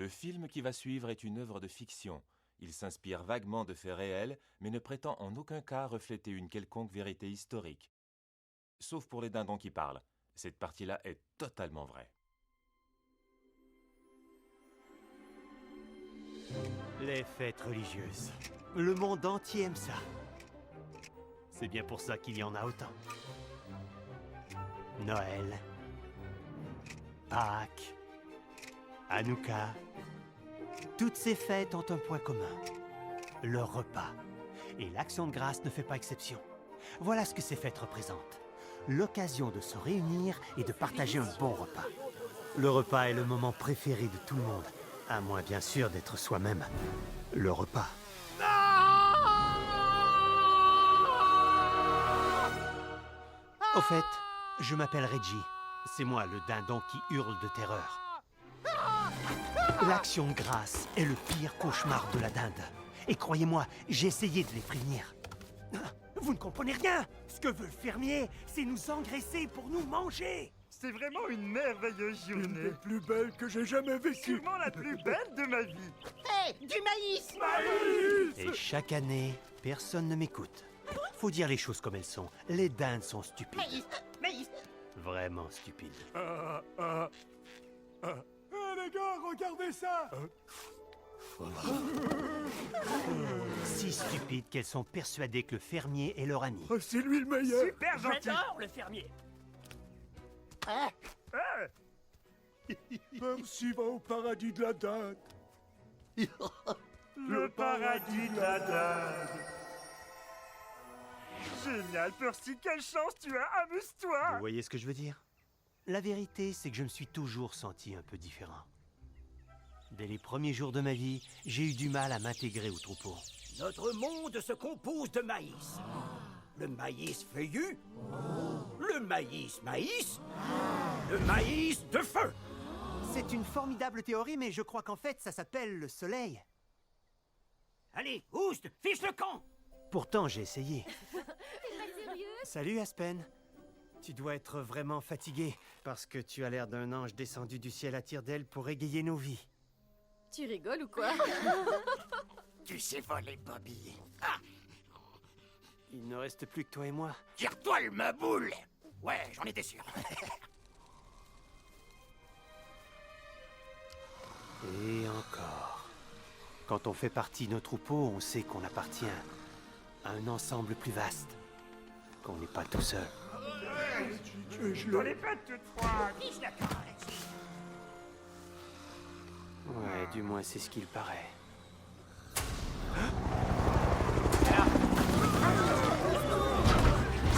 film qui va suivre est une œuvre de fiction. Il s'inspire vaguement de faits réels, mais ne prétend en aucun cas refléter une quelconque vérité historique. Sauf pour les dindons qui parlent. Cette partie-là est totalement vraie. Les fêtes religieuses. Le monde entier aime ça. C'est bien pour ça qu'il y en a autant. Noël, Pâques, Hanouka. Toutes ces fêtes ont un point commun. Le repas. Et l'Action de grâce ne fait pas exception. Voilà ce que ces fêtes représentent. L'occasion de se réunir et de partager un bon repas. Le repas est le moment préféré de tout le monde. À moins bien sûr d'être soi-même. Le repas. Au fait, je m'appelle Reggie. C'est moi le dindon qui hurle de terreur. L'Action de grâce est le pire cauchemar de la dinde. Et croyez-moi, j'ai essayé de les prévenir. Vous ne comprenez rien. Ce que veut le fermier, c'est nous engraisser pour nous manger. C'est vraiment une merveilleuse Une journée. des plus belles que j'ai jamais vécues. Sûrement la plus belle de ma vie. Hé, du maïs! Et chaque année, personne ne m'écoute. Faut dire les choses comme elles sont. Les dindes sont stupides. Maïs! Maïs! Vraiment stupides. Eh les gars, regardez ça. Si stupides qu'elles sont persuadées que le fermier est leur ami. Oh, c'est lui le meilleur. Super gentil. J'adore le fermier! Ah, Percy va au paradis de la dinde. Le paradis de la dinde. Génial, Percy, quelle chance tu as. Amuse-toi. Vous voyez ce que je veux dire? La vérité, c'est que je me suis toujours senti un peu différent. Dès les premiers jours de ma vie, j'ai eu du mal à m'intégrer au troupeau. Notre monde se compose de maïs. Le maïs feuillu, le maïs, le maïs de feu. C'est une formidable théorie, mais je crois qu'en fait, ça s'appelle le soleil. Allez, oust, fiche le camp. Pourtant, j'ai essayé. Salut, Aspen. Tu dois être vraiment fatigué, parce que tu as l'air d'un ange descendu du ciel à tire-d'aile pour égayer nos vies. Tu rigoles ou quoi? Tu sais voler, Bobby. Il ne reste plus que toi et moi. Tire-toi le maboule. Ouais, j'en étais sûr. Et encore. Quand on fait partie d'un troupeau, on sait qu'on appartient à un ensemble plus vaste. Qu'on n'est pas tout seul. Dans les fêtes toutefois. Fiche le camp, Reggie. Ouais, du moins c'est ce qu'il paraît.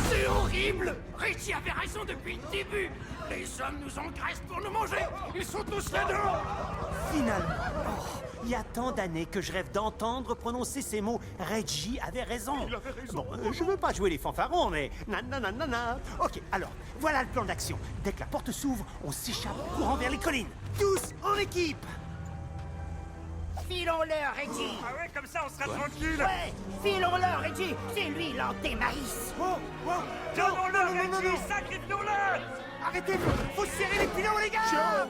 C'est horrible. Reggie avait raison depuis le début. Les hommes nous engraissent pour nous manger. Ils sont tous là-dedans. Finalement! Oh, il y a tant d'années que je rêve d'entendre prononcer ces mots. Reggie avait raison. Il avait raison. Bon, je veux pas jouer les fanfarons, mais nanana. Ok, alors, voilà le plan d'action. Dès que la porte s'ouvre, on s'échappe courant vers les collines. Tous en équipe! filons-le, Reggie! Ah ouais, comme ça on sera tranquille. Ouais! Filons-le, Reggie! C'est lui l'anté-maïs! Oh, oh, Donnons-le, non. Reggie, sacrifions-le. Arrêtez, faut serrer les pilons, les gars!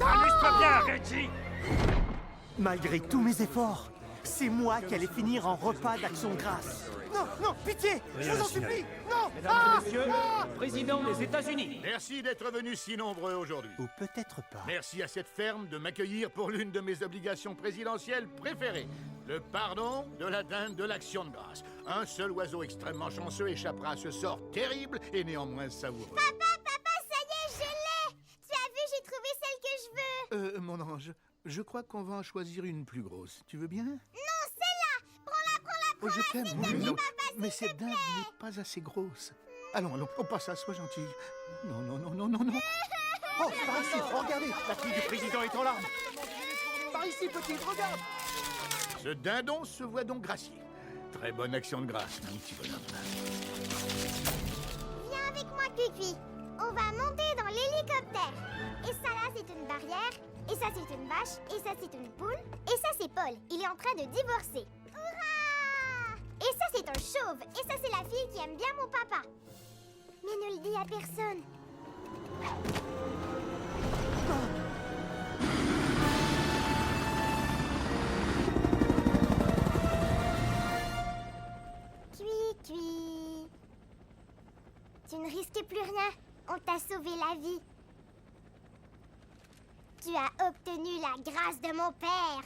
Amuse-toi bien, Reggie. Malgré tous mes efforts, c'est moi qui allais finir en repas d'action de grâce. Non, pitié! Je vous en supplie! Non! Mesdames et messieurs, président des États-Unis. Merci d'être venus si nombreux aujourd'hui. Ou peut-être pas. Merci à cette ferme de m'accueillir pour l'une de mes obligations présidentielles préférées. Le pardon de la dinde de l'Action de grâce. Un seul oiseau extrêmement chanceux échappera à ce sort terrible et néanmoins savoureux. Papa, ça y est, je l'ai! Tu as vu, j'ai trouvé celle que je veux! Mon ange, je crois qu'on va en choisir une plus grosse. Tu veux bien? Non, celle-là! Prends-la, Oh, je t'aime, s'il te plaît, non. papa, s'il Mais te cette dinde plaît. n'est pas assez grosse. Allons, on passe à, sois gentil. Non. Oh, par ici, regardez! La fille du président est en larmes! Par ici, petite, regarde! Ce dindon se voit donc gracié. Très bonne action de grâce, mon petit bonhomme. Viens avec moi, Cuicui. On va monter dans l'hélicoptère. Et ça, là, c'est une barrière. Et ça, c'est une vache. Et ça, c'est une poule. Et ça, c'est Paul. Il est en train de divorcer. Hurrah! Et ça, c'est un chauve. Et ça, c'est la fille qui aime bien mon papa. Mais ne le dis à personne. Cui. Tu ne risques plus rien. On t'a sauvé la vie. Tu as obtenu la grâce de mon père.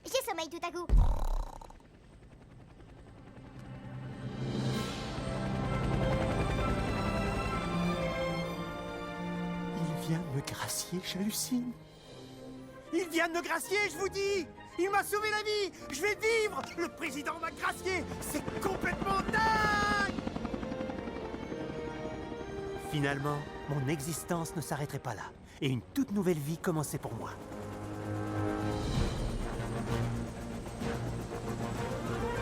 J'ai sommeil tout à coup. Il vient me gracier, j'hallucine. Il vient de me gracier, je vous dis. Il m'a sauvé la vie. Je vais vivre. Le président m'a gracié. C'est complètement dingue. Finalement, mon existence ne s'arrêterait pas là. Et une toute nouvelle vie commençait pour moi.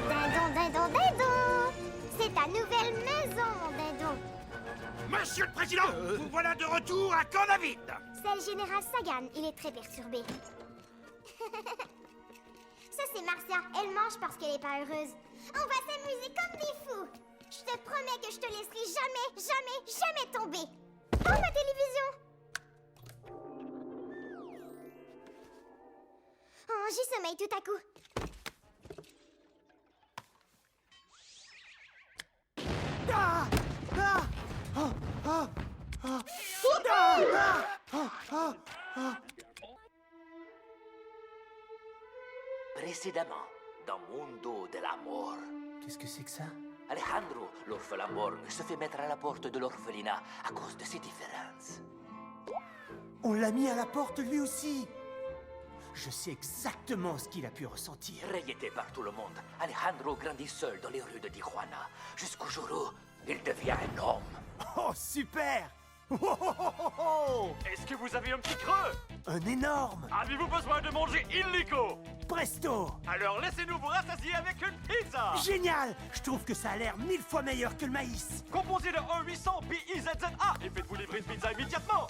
Dindon. C'est ta nouvelle maison, mon dindon. Monsieur le Président, vous voilà de retour à Camp David. C'est le général Sagan, il est très perturbé. Ça, c'est Marcia. Elle mange parce qu'elle est pas heureuse. On va s'amuser comme des fous. Je te promets que je te laisserai jamais tomber. Oh, ma télévision! Oh, j'ai sommeil tout à coup. Précédemment, dans Mundo de la Mort. Qu'est-ce que c'est que ça? Alejandro, l'orphelin morgue, se fait mettre à la porte de l'orphelinat à cause de ses différences. On l'a mis à la porte lui aussi. Je sais exactement ce qu'il a pu ressentir. Rejeté par tout le monde, Alejandro grandit seul dans les rues de Tijuana, jusqu'au jour où il devient un homme. Oh, super! Oh. Est-ce que vous avez un petit creux? Un énorme! Avez-vous besoin de manger illico? Presto! Alors laissez-nous vous rassasier avec une pizza! Génial! Je trouve que ça a l'air 1000 fois meilleur que le maïs! Composé de 1-800 PIZZA et faites-vous livrer une pizza immédiatement!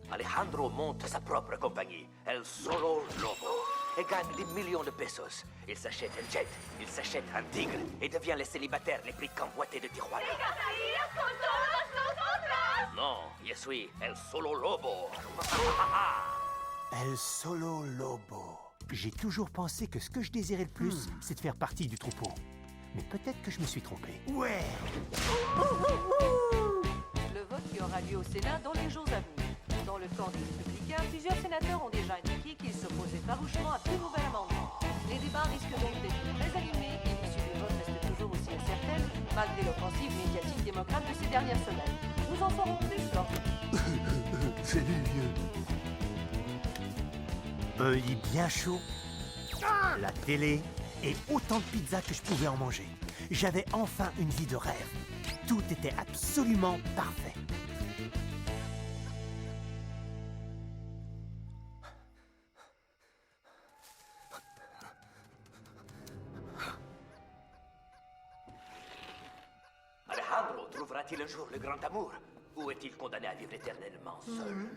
Alejandro monte sa propre compagnie, El Solo Lobo, et gagne des millions de pesos. Il s'achète un jet, il s'achète un tigre, et devient le célibataire les plus convoités de Tijuana. Non, je suis El Solo Lobo. El Solo Lobo. J'ai toujours pensé que ce que je désirais le plus, c'est de faire partie du troupeau. Mais peut-être que je me suis trompé. Ouais! Le vote qui aura lieu au Sénat dans les jours à venir. Dans le camp des républicains, plusieurs sénateurs ont déjà indiqué qu'ils s'opposaient farouchement à tout nouvel amendement. Les débats risquent donc d'être très animés et l'issue du vote reste toujours aussi incertaine, malgré l'offensive médiatique démocrate de ces dernières semaines. Nous en saurons plus lors. Salut, vieux. Un lit bien chaud, la télé et autant de pizzas que je pouvais en manger. J'avais enfin une vie de rêve. Tout était absolument parfait. Alejandro trouvera-t-il un jour le grand amour? Ou est-il condamné à vivre éternellement seul?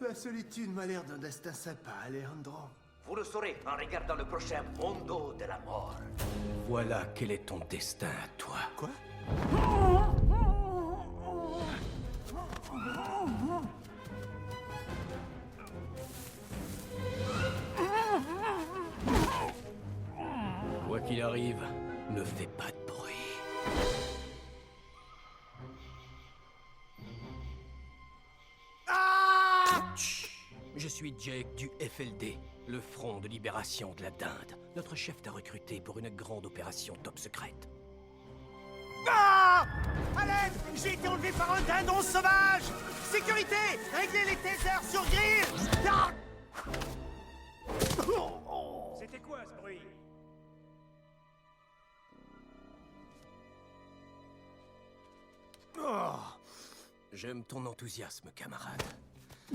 La solitude m'a l'air d'un destin sympa, Alejandro. Vous le saurez en regardant le prochain Mundo de la Mort. Voilà quel est ton destin à toi. Quoi? Quoi qu'il arrive, ne fais pas de bruit. Chut. Je suis Jake du FLD, le Front de Libération de la Dinde. Notre chef t'a recruté pour une grande opération top secrète. Ah! À l'aide! J'ai été enlevé par un dindon sauvage! Sécurité! Réglez les tasers sur grille! Ah! C'était quoi ce bruit? Oh! J'aime ton enthousiasme, camarade.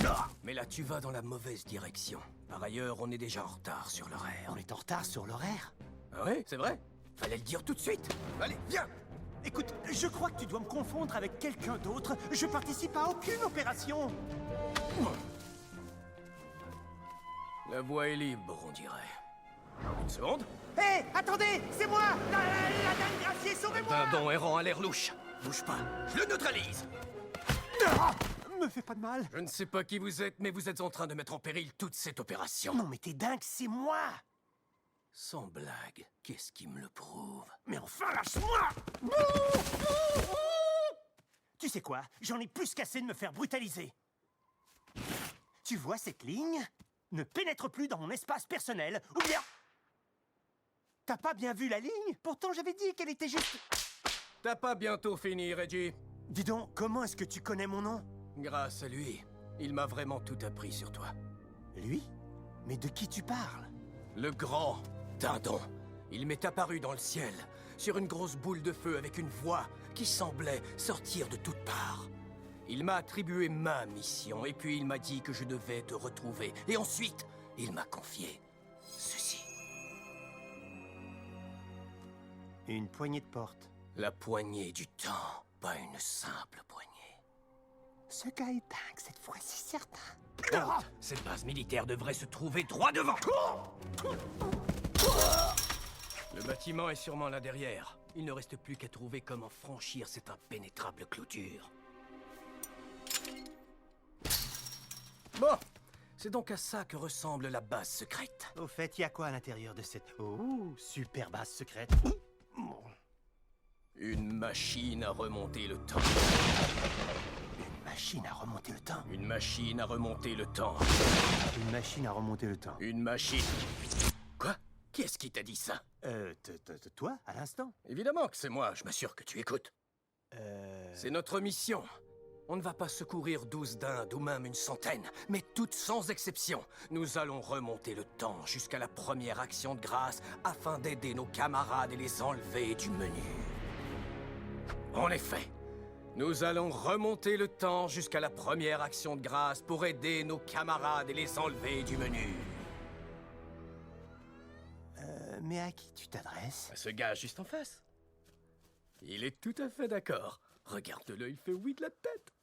Ah! Mais là, tu vas dans la mauvaise direction. Par ailleurs, on est déjà en retard sur l'horaire. On est en retard sur l'horaire? Ah ouais, c'est vrai? Fallait le dire tout de suite. Allez, viens! Écoute, je crois que tu dois me confondre avec quelqu'un d'autre. Je participe à aucune opération. La voie est libre, on dirait. Une seconde. Hé, attendez, c'est moi, la dame Gracier, sauvez-moi. Dindon errant a l'air louche. Bouge pas, je le neutralise. Ah, me fais pas de mal. Je ne sais pas qui vous êtes, mais vous êtes en train de mettre en péril toute cette opération. Non mais t'es dingue, c'est moi. Sans blague, qu'est-ce qui me le prouve? Mais enfin, lâche-moi. Tu sais quoi? J'en ai plus qu'assez de me faire brutaliser. Tu vois cette ligne? Ne pénètre plus dans mon espace personnel, ou bien... T'as pas bien vu la ligne? Pourtant, j'avais dit qu'elle était juste... T'as pas bientôt fini, Reggie? Dis donc, comment est-ce que tu connais mon nom? Grâce à lui, il m'a vraiment tout appris sur toi. Lui? Mais de qui tu parles? Le grand Dindon. Il m'est apparu dans le ciel, sur une grosse boule de feu avec une voix qui semblait sortir de toutes parts. Il m'a attribué ma mission, et puis il m'a dit que je devais te retrouver. Et ensuite, il m'a confié ceci. Une poignée de porte. La poignée du temps, pas une simple poignée. Ce gars est dingue cette fois, c'est certain. Oh, cette base militaire devrait se trouver droit devant. Le bâtiment est sûrement là derrière. Il ne reste plus qu'à trouver comment franchir cette impénétrable clôture. Bon, c'est donc à ça que ressemble la base secrète. Au fait, il y a quoi à l'intérieur de cette... Oh, super base secrète. Une machine à remonter le temps. Une machine à remonter le temps. Une machine à remonter le temps. Une machine à remonter le temps. Une machine... Quoi? Qu'est-ce qui t'a dit ça? Toi, à l'instant? Évidemment que c'est moi, je m'assure que tu écoutes. C'est notre mission. On ne va pas secourir 12 dindes ou même une centaine, mais toutes sans exception. Nous allons remonter le temps jusqu'à la première action de grâce afin d'aider nos camarades et les enlever du menu. En effet, nous allons remonter le temps jusqu'à la première action de grâce pour aider nos camarades et les enlever du menu. Mais à qui tu t'adresses? À ce gars juste en face. Il est tout à fait d'accord. Regarde-le, il fait oui de la tête.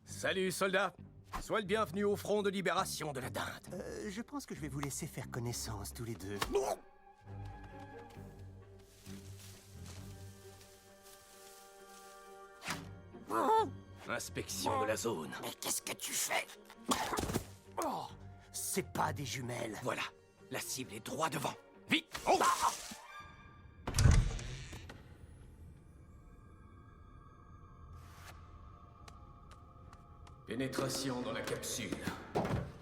Salut, soldat. Sois le bienvenu au front de libération de la Dinde. Je pense que je vais vous laisser faire connaissance tous les deux. Inspection de la zone. Mais qu'est-ce que tu fais? Oh, c'est pas des jumelles. Voilà, la cible est droit devant. Vite, oh! Pénétration dans la capsule.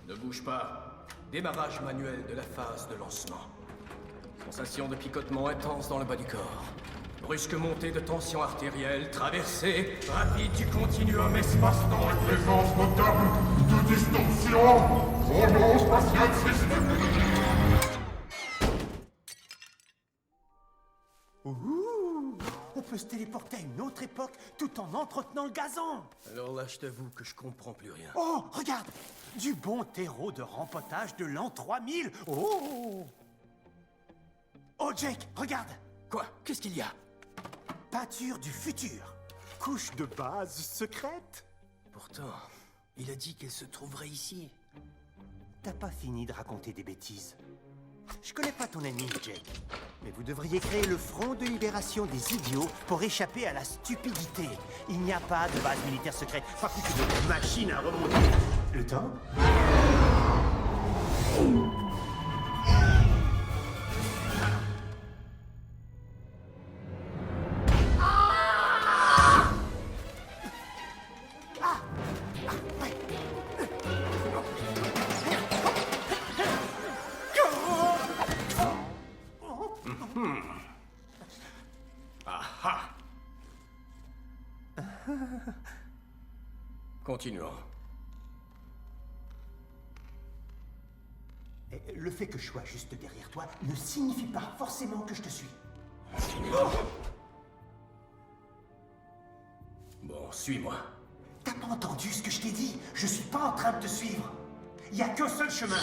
Ne bouge pas. Démarrage manuel de la phase de lancement. Sensation de picotement intense dans le bas du corps. Brusque montée de tension artérielle, traversée rapide du continuum espace-temps. Présence notable de distorsion. Chrono spatial système. Ouh, on peut se téléporter à une autre époque tout en entretenant le gazon. Alors là, je t'avoue que je comprends plus rien. Oh, regarde, du bon terreau de rempotage de l'an 3000. Oh, oh Jake, regarde. Quoi? Qu'est-ce qu'il y a? Peinture du futur. Couche de base secrète. Pourtant, il a dit qu'elle se trouverait ici. T'as pas fini de raconter des bêtises. Je connais pas ton ami, Jake. Mais vous devriez créer le front de libération des idiots pour échapper à la stupidité. Il n'y a pas de base militaire secrète, pas plus que de machine à remonter le temps. Continuons. Le fait que je sois juste derrière toi ne signifie pas forcément que je te suis. Bon, suis-moi. T'as pas entendu ce que je t'ai dit? Je suis pas en train de te suivre. Il y a qu'un seul chemin.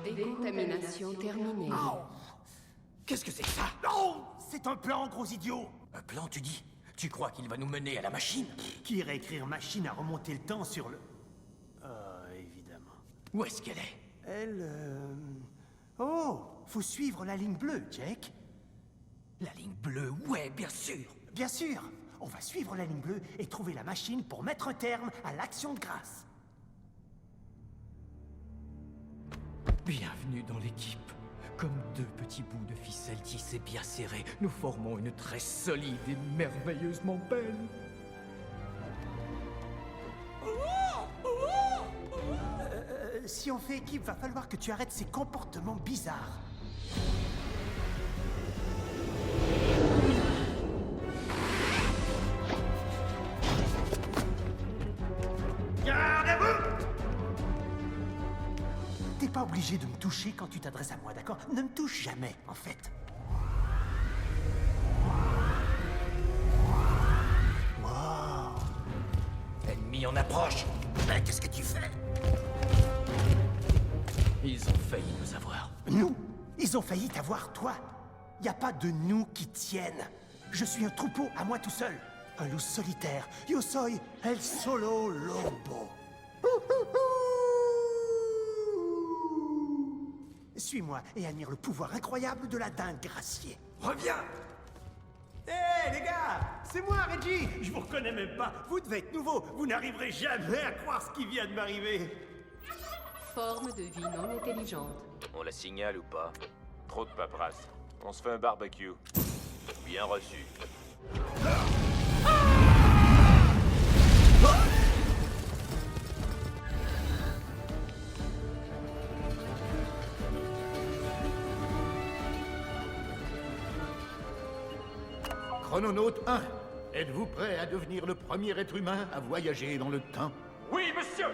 Décontamination terminée. Qu'est-ce que c'est que ça? Non! C'est un plan, gros idiot! Un plan, tu dis? Tu crois qu'il va nous mener à la machine? Qui irait écrire machine à remonter le temps sur le... évidemment. Où est-ce qu'elle est? Elle... Oh, faut suivre la ligne bleue, Jake. La ligne bleue, ouais, bien sûr. Bien sûr. On va suivre la ligne bleue et trouver la machine pour mettre un terme à l'action de grâce. Bienvenue dans l'équipe. Comme deux petits bouts de ficelle tissés bien serrés, nous formons une tresse solide et merveilleusement belle. Si on fait équipe, va falloir que tu arrêtes ces comportements bizarres. Gardez-vous! T'es pas obligé de me toucher quand tu t'adresses à moi, d'accord? Ne me touche jamais, en fait. Wow. Ennemi en approche. Mais qu'est-ce que tu fais? Ils ont failli nous avoir. Nous? Ils ont failli t'avoir, toi. Y a pas de nous qui tiennent. Je suis un troupeau à moi tout seul. Un loup solitaire. Yo soy el solo lobo. Suis-moi et admire le pouvoir incroyable de la dingue gracier. Reviens! Hé, les gars! C'est moi, Reggie! Je vous reconnais même pas. Vous devez être nouveau. Vous n'arriverez jamais à croire ce qui vient de m'arriver. Forme de vie non intelligente. On la signale ou pas? Trop de paperasse. On se fait un barbecue. Bien reçu. Chrononaute 1, êtes-vous prêt à devenir le premier être humain à voyager dans le temps? Oui, monsieur!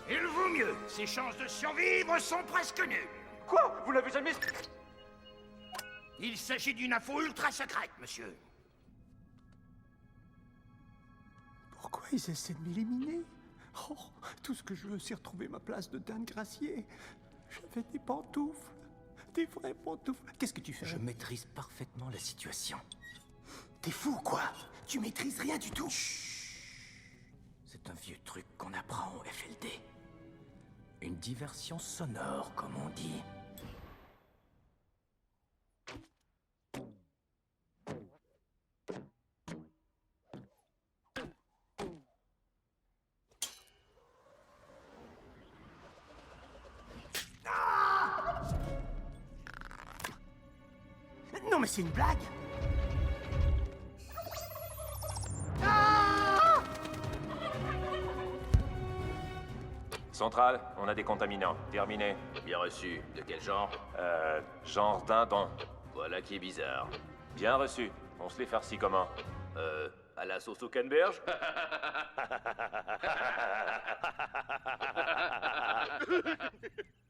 Il vaut mieux. Ses chances de survivre sont presque nulles. Quoi? Vous n'avez jamais... Il s'agit d'une info ultra secrète, monsieur. Pourquoi ils essaient de m'éliminer? Oh, tout ce que je veux, c'est retrouver ma place de dingue gracier. J'avais des pantoufles. Des vraies pantoufles. Qu'est-ce que tu fais? Je maîtrise parfaitement la situation. T'es fou, quoi? Tu maîtrises rien du tout. C'est un vieux truc qu'on apprend au FLD. Une diversion sonore, comme on dit. Non, mais c'est une blague. Centrale, on a des contaminants. Terminé. Bien reçu. De quel genre? Genre dindon. Voilà qui est bizarre. Bien reçu. On se les farcit comment? À la sauce au canneberge?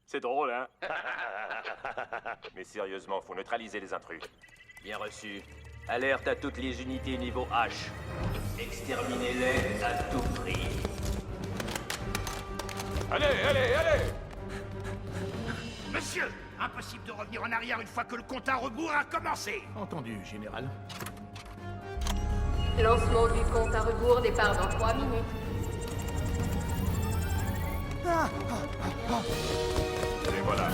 C'est drôle, hein? Mais sérieusement, faut neutraliser les intrus. Bien reçu. Alerte à toutes les unités niveau H. Exterminez-les à tout prix. Allez, allez, allez! Monsieur, impossible de revenir en arrière une fois que le compte à rebours a commencé. Entendu, général. Lancement du compte à rebours, départ dans 3 minutes. Et voilà.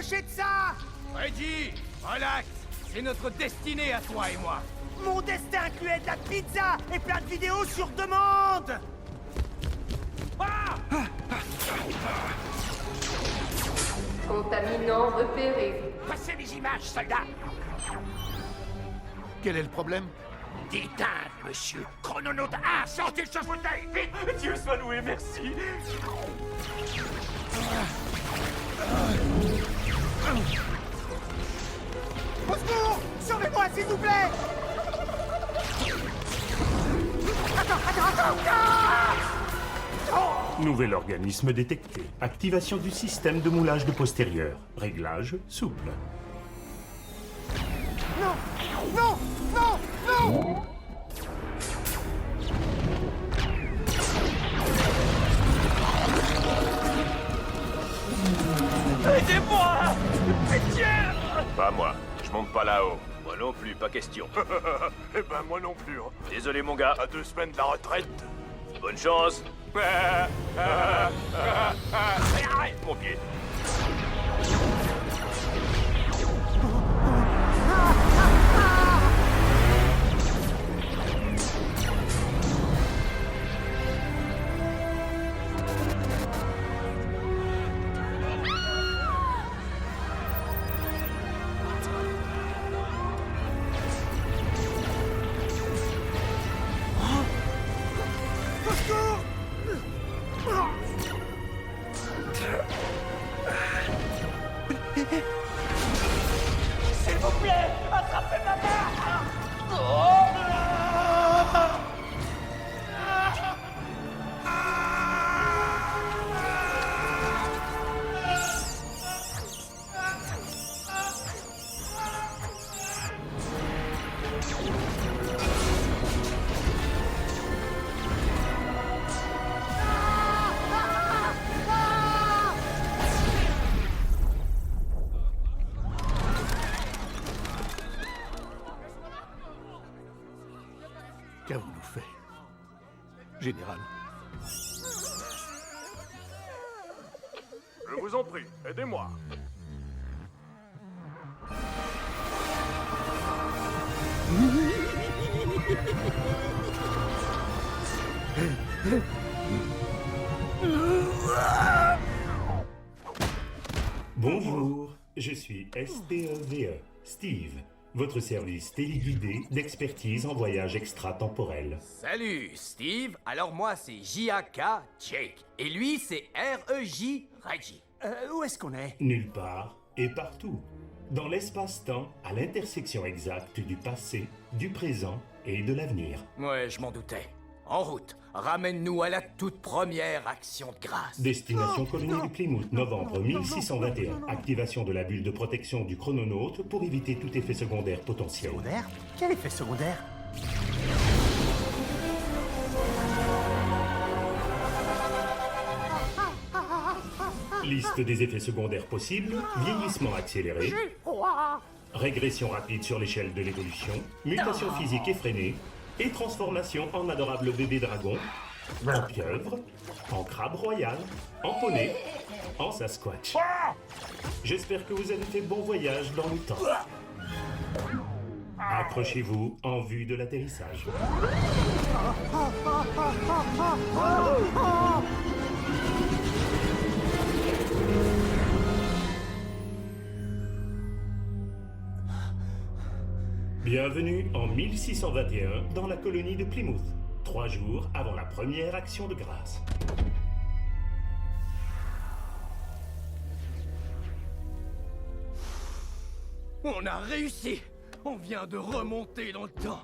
De ça! Reggie, relax. C'est notre destinée à toi et moi. Mon destin incluait de la pizza et plein de vidéos sur demande. Contaminant repéré. Passez les images, soldats. Quel est le problème? Des dingues, monsieur. Chrononaute 1, sortez de ce fauteuil, vite! Dieu soit loué, merci. Au secours! Sauvez-moi, s'il vous plaît! Attends! Oh! Nouvel organisme détecté. Activation du système de moulage de postérieur. Réglage souple. Non! Non! Non! Non! Aidez-moi! Pitié! Pas moi. Je monte pas là-haut. Moi non plus, pas question. Eh ben moi non plus. Hein. Désolé mon gars. À 2 semaines de la retraite. Bonne chance. Mon pied. S'il vous plaît, attrapez ma main! Qu'avons-nous fait, Général? Je vous en prie, aidez-moi. Bonjour, je suis STEVE, Steve, votre service téléguidé d'expertise en voyage extratemporel. Salut, Steve. Alors moi, c'est J.A.K. Jake. Et lui, c'est R.E.J. Reggie. Où est-ce qu'on est? Nulle part et partout. Dans l'espace-temps, à l'intersection exacte du passé, du présent et de l'avenir. Ouais, je m'en doutais. En route, ramène-nous à la toute première action de grâce. Destination colonie du Plymouth, novembre 1621. Activation de la bulle de protection du chrononaute pour éviter tout effet secondaire potentiel. Secondaire? Quel effet secondaire? Liste des effets secondaires possibles, vieillissement accéléré, régression rapide sur l'échelle de l'évolution, mutation physique effrénée, et transformation en adorable bébé dragon, en pieuvre, en crabe royal, en poney, en Sasquatch. J'espère que vous avez fait bon voyage dans le temps. Accrochez-vous en vue de l'atterrissage. Bienvenue en 1621 dans la colonie de Plymouth, 3 jours avant la première action de grâce. On a réussi! On vient de remonter dans le temps.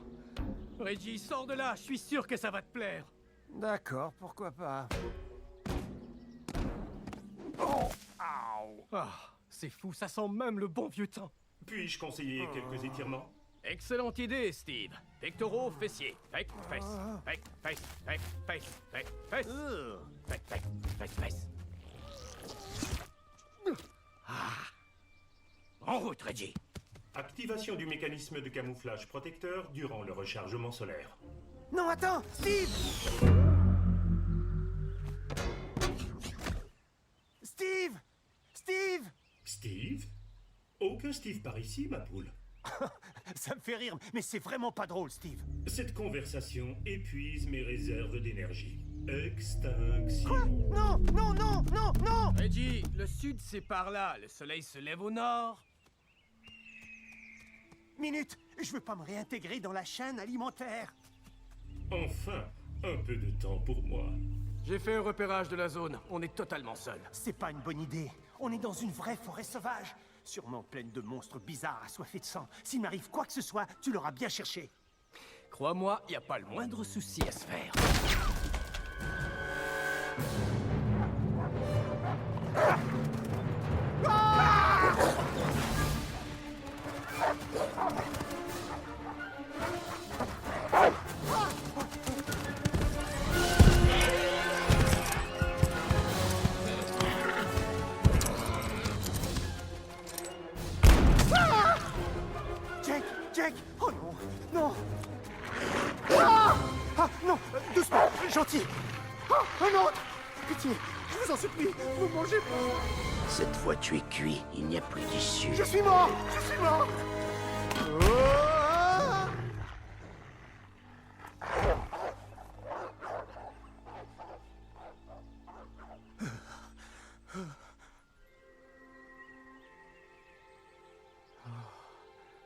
Reggie, sors de là, je suis sûr que ça va te plaire. D'accord, pourquoi pas. Ah, c'est fou, ça sent même le bon vieux temps. Puis-je conseiller quelques étirements? Excellente idée, Steve. Pectoraux, fessiers. Fake, fesse. Fake, face. Fake, face. Fake, fesse. Fake, fesse. En route, Reggie. Activation du mécanisme de camouflage protecteur durant le rechargement solaire. Non, attends, Steve! Steve! Steve! Steve? Aucun Steve par ici, ma poule. Ça me fait rire, mais c'est vraiment pas drôle, Steve. Cette conversation épuise mes réserves d'énergie. Extinction. Quoi? Non, non, non, non, non! Reggie, le sud c'est par là. Le soleil se lève au nord. Minute, je veux pas me réintégrer dans la chaîne alimentaire. Enfin, un peu de temps pour moi. J'ai fait un repérage de la zone. On est totalement seul. C'est pas une bonne idée. On est dans une vraie forêt sauvage. Sûrement pleine de monstres bizarres assoiffés de sang. S'il m'arrive quoi que ce soit, tu l'auras bien cherché. Crois-moi, y a pas le moindre souci à se faire. gentil. Oh, un autre. Pitié, je vous en supplie, vous mangez pas. Cette fois, tu es cuit. Il n'y a plus d'issue. Je suis mort.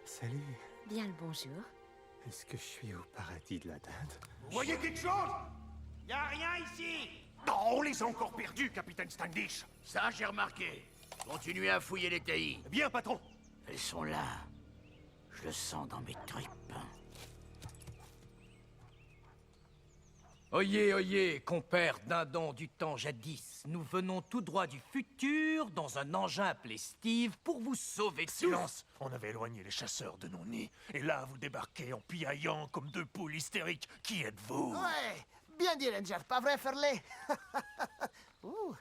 Salut. Bien le bonjour. Est-ce que je suis au paradis de la dinde? Vous voyez quelque chose? Y a rien ici. Oh, on les a encore perdus, capitaine Standish. Ça, j'ai remarqué. Continuez à fouiller les taillis. Bien, patron. Elles sont là. Je le sens dans mes tripes. Oyez, oyez, compère dindon du temps jadis. Nous venons tout droit du futur, dans un engin appelé Steve, pour vous sauver tous. Silence! On avait éloigné les chasseurs de nos nids. Et là, vous débarquez en piaillant comme deux poules hystériques. Qui êtes-vous? Ouais, bien dit, Ranger, pas vrai, Furley? Ouh.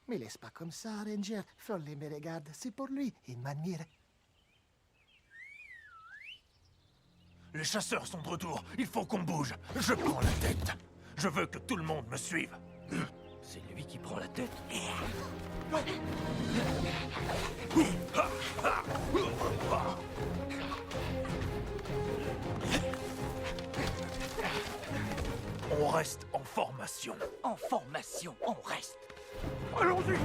Mais laisse pas comme ça, Ranger. Furley me regarde, c'est pour lui, il m'admire. Les chasseurs sont de retour. Il faut qu'on bouge. Je prends la tête. Je veux que tout le monde me suive. C'est lui qui prend la tête. On reste en formation. En formation, on reste. Allons-y.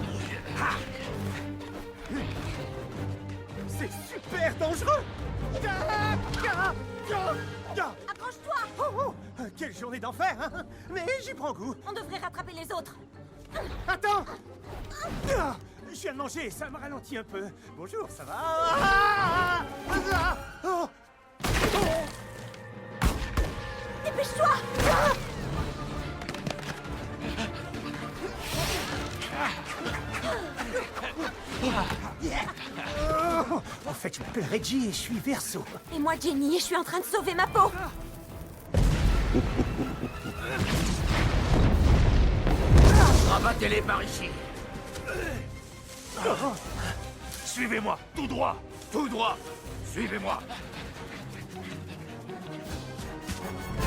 C'est super dangereux. Accroche-toi! Oh, quelle journée d'enfer, hein? Mais j'y prends goût. On devrait rattraper les autres. Attends! Je viens de manger, ça me ralentit un peu. Bonjour, ça va? Oh. Dépêche-toi! En fait, je m'appelle Reggie et je suis Verseau. Et moi, Jenny, et je suis en train de sauver ma peau. Rabattez-les par ici. Suivez-moi, tout droit. Tout droit. Suivez-moi.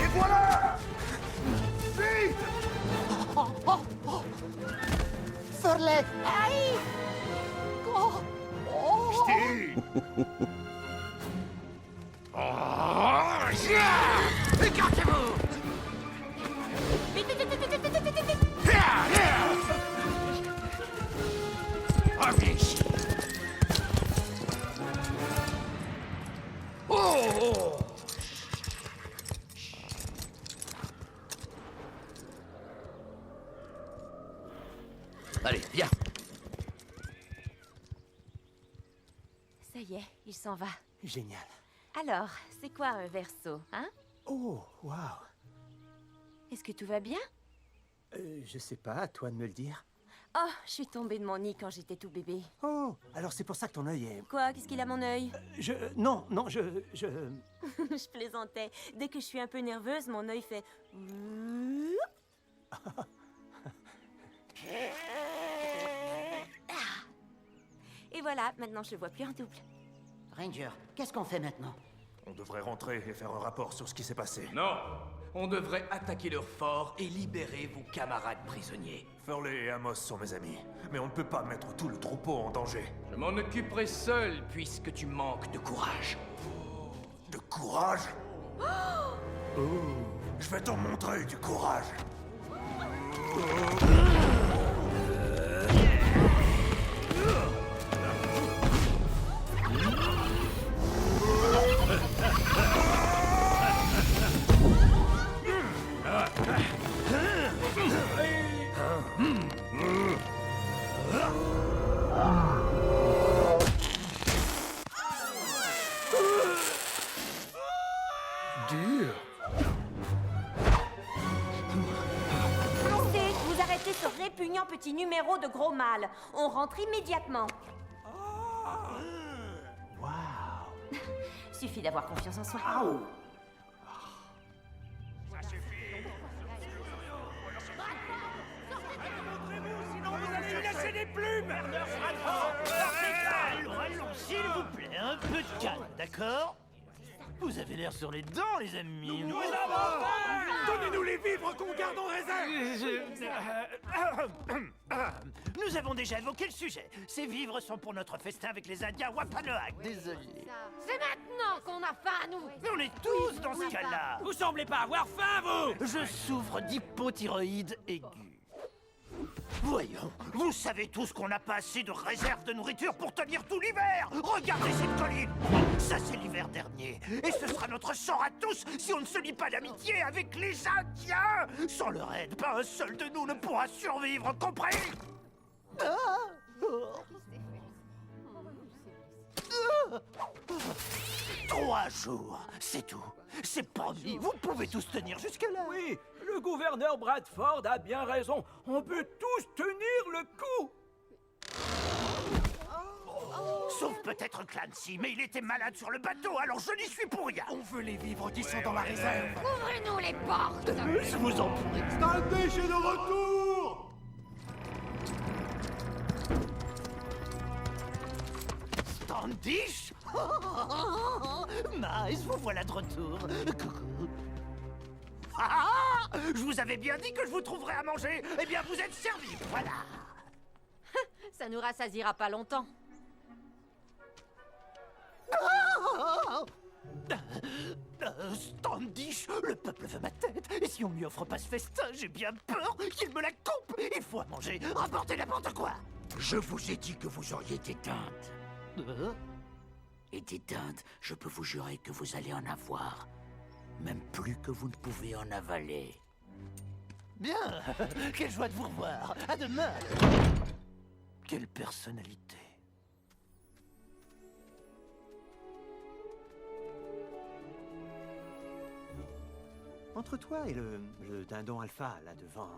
Et voilà. Vite. Furley! Aïe! Oh! Oh! Steve. Écartez-vous. Vite, vite, vite, vite, vite, vite, vite, vite. Reviens ici. Oh! Allez, viens. Ça y est, il s'en va. Génial. Alors, c'est quoi un verso, hein? Oh, waouh. Est-ce que tout va bien? Je sais pas, à toi de me le dire. Oh, je suis tombée de mon nid quand j'étais tout bébé. Oh, alors c'est pour ça que ton œil est... Quoi? Qu'est-ce qu'il a mon œil? Non, je... Je plaisantais. Dès que je suis un peu nerveuse, mon œil fait... Et voilà, maintenant je le vois plus en double. Ranger, qu'est-ce qu'on fait maintenant? On devrait rentrer et faire un rapport sur ce qui s'est passé. Non, on devrait attaquer leur fort et libérer vos camarades prisonniers. Furley et Amos sont mes amis, mais on ne peut pas mettre tout le troupeau en danger. Je m'en occuperai seul puisque tu manques de courage. De courage? Je vais t'en montrer du courage. Dur. Pensez, vous arrêtez ce répugnant petit numéro de gros mâle. On rentre immédiatement. Waouh. Suffit d'avoir confiance en soi. Ça suffit. Sinon vous allez lui lâcher des plumes. Allons, s'il vous plaît, un peu de calme, d'accord? Vous avez l'air sur les dents, les amis. Nous avons faim! Donnez-nous les vivres qu'on garde en réserve! Nous avons déjà évoqué le sujet. Ces vivres sont pour notre festin avec les Indiens Wampanoag. Désolé. C'est maintenant qu'on a faim, nous. On est tous dans ce cas-là. Vous semblez pas avoir faim, vous! Je souffre d'hypothyroïde aiguë. Voyons, vous savez tous qu'on n'a pas assez de réserve de nourriture pour tenir tout l'hiver. Regardez cette colline. Ça, c'est l'hiver dernier. Et ce sera notre sort à tous si on ne se lie pas d'amitié avec les Indiens. Sans leur aide, pas un seul de nous ne pourra survivre, compris? 3 jours, c'est tout. C'est promis, vous pouvez tous tenir jusque-là. Oui, le gouverneur Bradford a bien raison. On peut tous tenir le coup. Sauf peut-être Clancy, mais il était malade sur le bateau, alors je n'y suis pour rien. On veut les vivres qui sont dans la réserve. Ouvrez-nous les portes. Je vous en prie. Standish est de retour! Standish? Miles, vous voilà de retour. Coucou. Je vous avais bien dit que je vous trouverais à manger. Eh bien, vous êtes servis, voilà. Ça nous rassasiera pas longtemps. Standish, le peuple veut ma tête. Et si on lui offre pas ce festin, j'ai bien peur qu'il me la coupe. Il faut à manger. Rapportez n'importe quoi. Je vous ai dit que vous auriez des dindes. Et des dindes, je peux vous jurer que vous allez en avoir. Même plus que vous ne pouvez en avaler. Bien. Quelle joie de vous revoir. À demain. Quelle personnalité. Entre toi et le dindon alpha, là devant,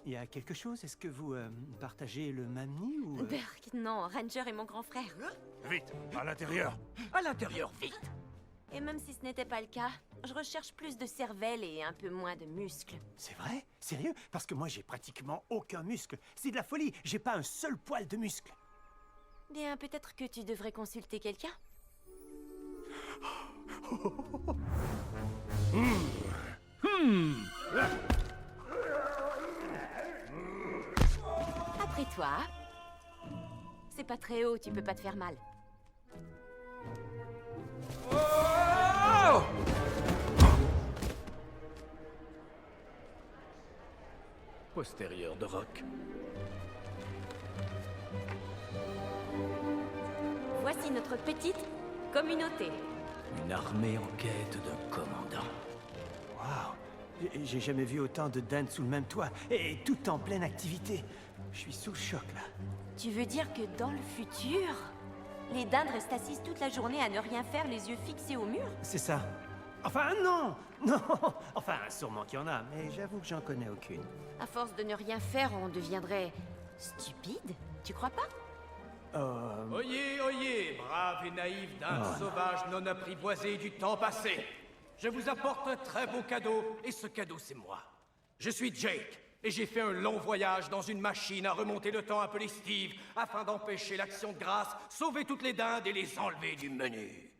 il y a quelque chose? Est-ce que vous partagez le même nid ou... Berk, non, Ranger est mon grand frère. Vite, à l'intérieur. À l'intérieur, vite. Et même si ce n'était pas le cas, je recherche plus de cervelle et un peu moins de muscles. C'est vrai? Sérieux? Parce que moi, j'ai pratiquement aucun muscle. C'est de la folie. J'ai pas un seul poil de muscle. Bien, peut-être que tu devrais consulter quelqu'un. Après toi. C'est pas très haut, tu peux pas te faire mal. Oh! Postérieur de roc. Voici notre petite communauté. Une armée en quête d'un commandant. Waouh! J'ai jamais vu autant de dindes sous le même toit. Et tout en pleine activité. Je suis sous le choc, là. Tu veux dire que dans le futur, les dindes restent assises toute la journée à ne rien faire, les yeux fixés au mur? C'est ça. Enfin, non! Non! Enfin, sûrement qu'il y en a, mais j'avoue que j'en connais aucune. À force de ne rien faire, on deviendrait stupide, tu crois pas? Oyez, oyez, brave et naïf dindes sauvages non apprivoisés du temps passé. Je vous apporte un très beau cadeau, et ce cadeau, c'est moi. Je suis Jake, et j'ai fait un long voyage dans une machine à remonter le temps appelée Steve, afin d'empêcher l'action de grâce, sauver toutes les dindes et les enlever du menu.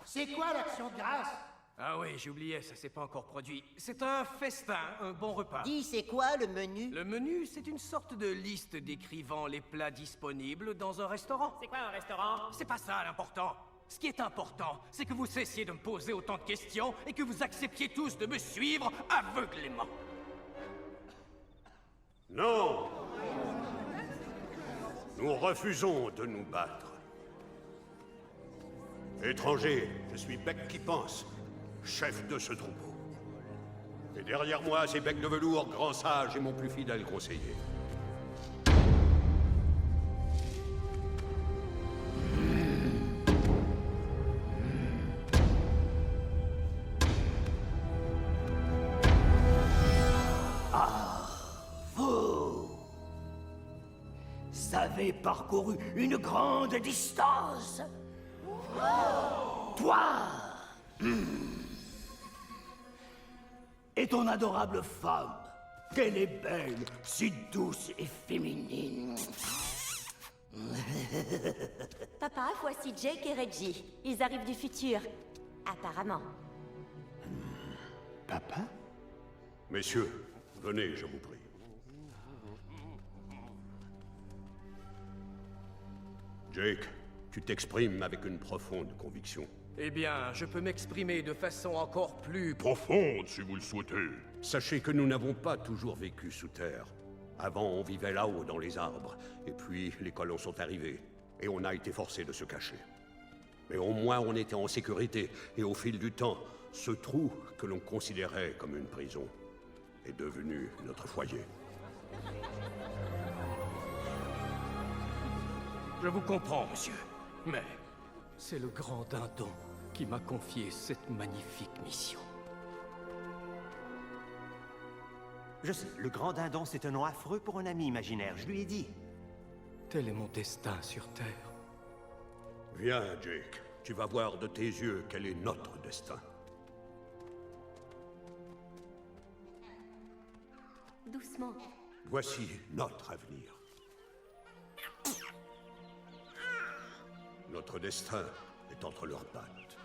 C'est quoi l'action de grâce? Ah oui, j'oubliais, ça s'est pas encore produit. C'est un festin, un bon repas. Dis, c'est quoi le menu? Le menu, c'est une sorte de liste décrivant les plats disponibles dans un restaurant. C'est quoi un restaurant? C'est pas ça l'important. Ce qui est important, c'est que vous cessiez de me poser autant de questions et que vous acceptiez tous de me suivre aveuglément. Non! Nous refusons de nous battre. Étranger, je suis Bec qui pense, chef de ce troupeau. Et derrière moi, c'est Bec de velours, grand sage et mon plus fidèle conseiller. Avez parcouru une grande distance. Toi et ton adorable femme, qu'elle est belle, si douce et féminine. Papa, voici Jake et Reggie. Ils arrivent du futur. Apparemment. Papa? Messieurs, venez, je vous prie. Jake, tu t'exprimes avec une profonde conviction. Eh bien, je peux m'exprimer de façon encore plus... Profonde, si vous le souhaitez. Sachez que nous n'avons pas toujours vécu sous terre. Avant, on vivait là-haut, dans les arbres. Et puis, les colons sont arrivés. Et on a été forcés de se cacher. Mais au moins, on était en sécurité. Et au fil du temps, ce trou que l'on considérait comme une prison est devenu notre foyer. Je vous comprends, monsieur. Mais c'est le grand dindon qui m'a confié cette magnifique mission. Je sais, le grand dindon, c'est un nom affreux pour un ami imaginaire, je lui ai dit. Tel est mon destin sur Terre. Viens, Jake. Tu vas voir de tes yeux quel est notre destin. Doucement. Voici notre avenir. Notre destin est entre leurs pattes.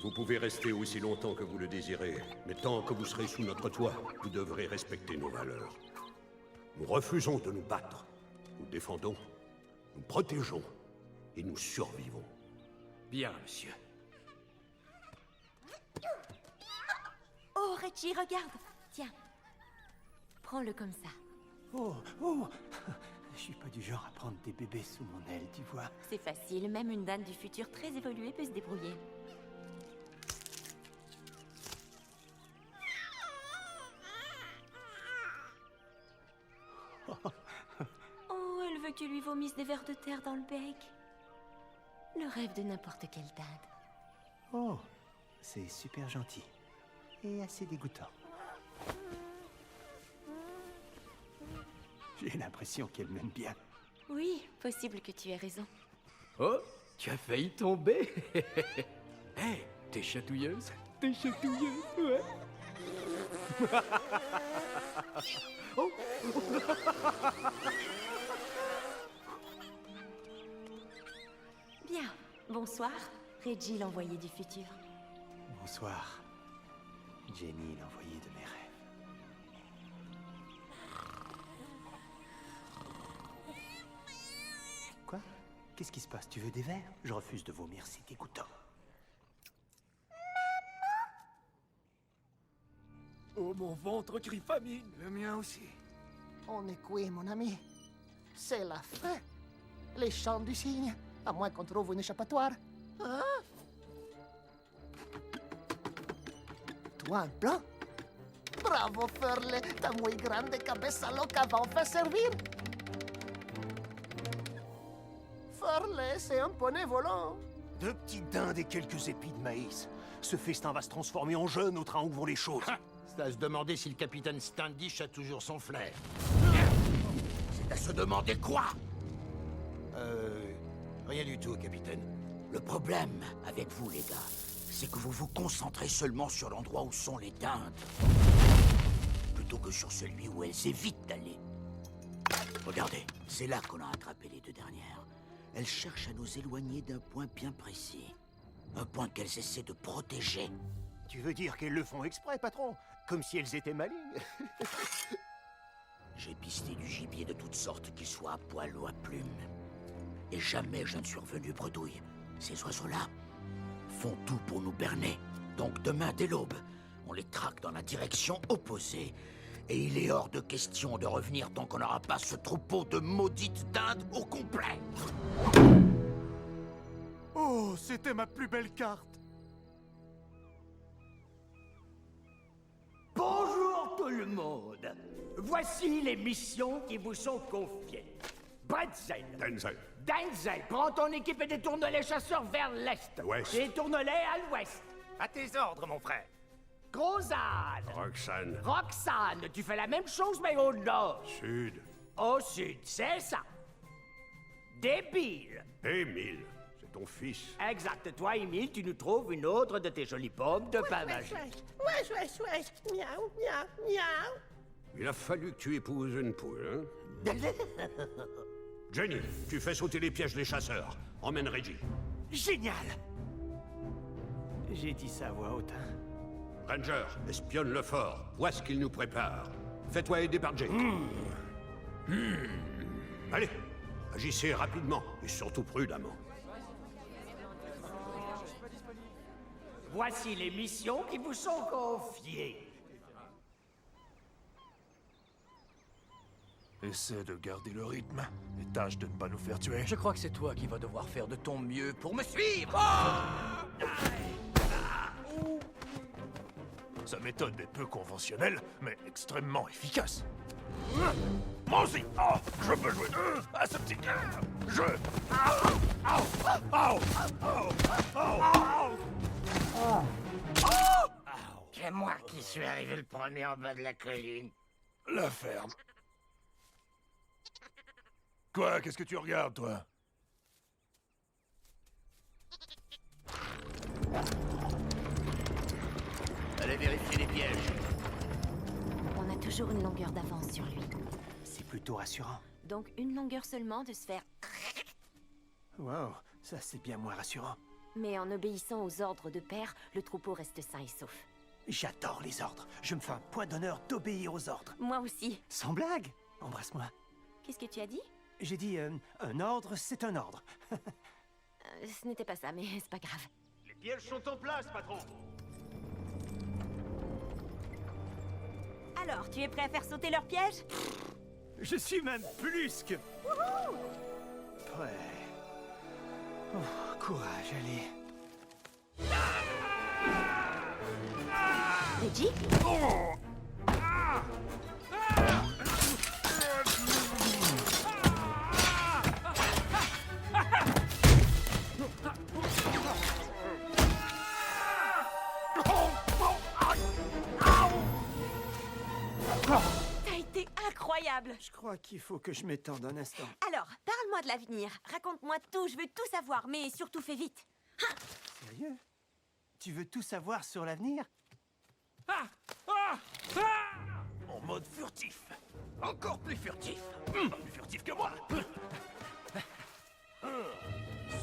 Vous pouvez rester aussi longtemps que vous le désirez, mais tant que vous serez sous notre toit, vous devrez respecter nos valeurs. Nous refusons de nous battre. Nous défendons, nous protégeons et nous survivons. Bien, monsieur. Oh, Reggie, regarde. Tiens. Prends-le comme ça. Oh, oh. Je suis pas du genre à prendre des bébés sous mon aile, tu vois. C'est facile, même une dinde du futur très évoluée peut se débrouiller. Oh, elle veut que tu lui vomisses des vers de terre dans le bec. Le rêve de n'importe quelle dinde. Oh, c'est super gentil. Et assez dégoûtant. J'ai l'impression qu'elle m'aime bien. Oui, possible que tu aies raison. Oh, tu as failli tomber. Hé, t'es chatouilleuse. T'es chatouilleuse, ouais. Oh. Bien. Bonsoir, Reggie, l'envoyé du futur. Bonsoir, Jenny, l'envoyée de mes rêves. Quoi? Qu'est-ce qui se passe? Tu veux des verres? Je refuse de vomir, c'est dégoûtant. Oh, mon ventre crie famine. Le mien aussi. On est coué, mon ami. C'est la fin. Les chants du cygne. À moins qu'on trouve une échappatoire. Hein? Toi, un plan? Bravo, Furley. Ta muy grande cabeza loca va enfin servir. Furley, c'est un poney volant. 2 petites dindes et quelques épis de maïs. Ce festin va se transformer en jeûne au train où vont les choses. C'est à se demander si le capitaine Standish a toujours son flair. C'est à se demander quoi? Rien du tout, capitaine. Le problème avec vous, les gars, c'est que vous vous concentrez seulement sur l'endroit où sont les dindes, plutôt que sur celui où elles évitent d'aller. Regardez, c'est là qu'on a attrapé les 2 dernières. Elles cherchent à nous éloigner d'un point bien précis. Un point qu'elles essaient de protéger. Tu veux dire qu'elles le font exprès, patron? Comme si elles étaient malignes? J'ai pisté du gibier de toutes sortes, qu'il soit à poil ou à plumes. Et jamais je ne suis revenu bredouille. Ces oiseaux-là font tout pour nous berner. Donc demain, dès l'aube, on les traque dans la direction opposée. Et il est hors de question de revenir tant qu'on n'aura pas ce troupeau de maudites dindes au complet. Oh, c'était ma plus belle carte. Bonjour tout le monde. Voici les missions qui vous sont confiées. Bretzel. Denzel, prends ton équipe et détourne les chasseurs vers l'est. Ouest. Détourne-les à l'ouest. À tes ordres, mon frère. Crozane. Roxane. Roxane, tu fais la même chose mais au nord. Sud. Au sud, c'est ça. Débile. Émile, c'est ton fils. Exact. Toi, Émile, tu nous trouves une autre de tes jolies pommes de pain magique. Wesh, wesh, wesh. Miaou, miaou, miaou. Il a fallu que tu épouses une poule, hein? Jenny, tu fais sauter les pièges des chasseurs. Emmène Reggie. Génial! J'ai dit ça à voix haute. Ranger, espionne le fort. Vois ce qu'il nous prépare. Fais-toi aider par Jake. Allez, agissez rapidement et surtout prudemment. Voici les missions qui vous sont confiées. Essaie de garder le rythme et tâche de ne pas nous faire tuer. Je crois que c'est toi qui vas devoir faire de ton mieux pour me suivre. Sa méthode est peu conventionnelle, mais extrêmement efficace. Moi aussi! Oh, je peux jouer à ce petit gars! C'est moi qui suis arrivé le premier en bas de la colline. La ferme. Quoi? Qu'est-ce que tu regardes, toi? Allez vérifier les pièges. On a toujours une longueur d'avance sur lui. C'est plutôt rassurant. Donc une longueur seulement de se faire... Wow, ça c'est bien moins rassurant. Mais en obéissant aux ordres de père, le troupeau reste sain et sauf. J'adore les ordres. Je me fais un point d'honneur d'obéir aux ordres. Moi aussi. Sans blague. Embrasse-moi. Qu'est-ce que tu as dit? J'ai dit, un ordre, c'est un ordre. Ce n'était pas ça, mais c'est pas grave. Les pièges sont en place, patron. Alors, tu es prêt à faire sauter leurs pièges? Je suis même plus que... Wouhou! Ouais. Oh, courage, allez. Reggie? T'as été incroyable! Je crois qu'il faut que je m'étende un instant. Alors, parle-moi de l'avenir. Raconte-moi tout, je veux tout savoir, mais surtout fais vite. Sérieux? Tu veux tout savoir sur l'avenir? En mode furtif. Encore plus furtif. Plus furtif que moi.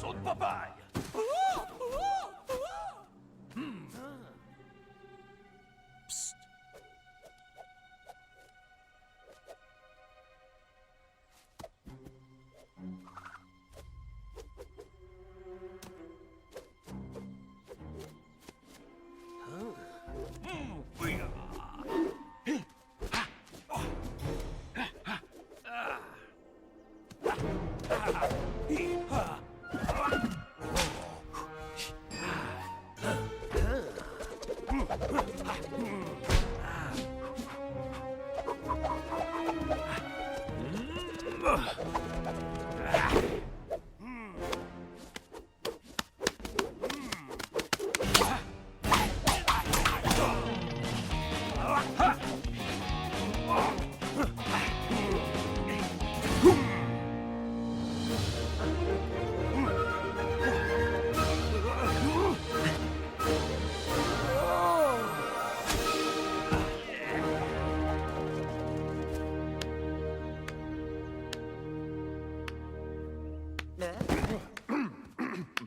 Saute Popeye. Psst.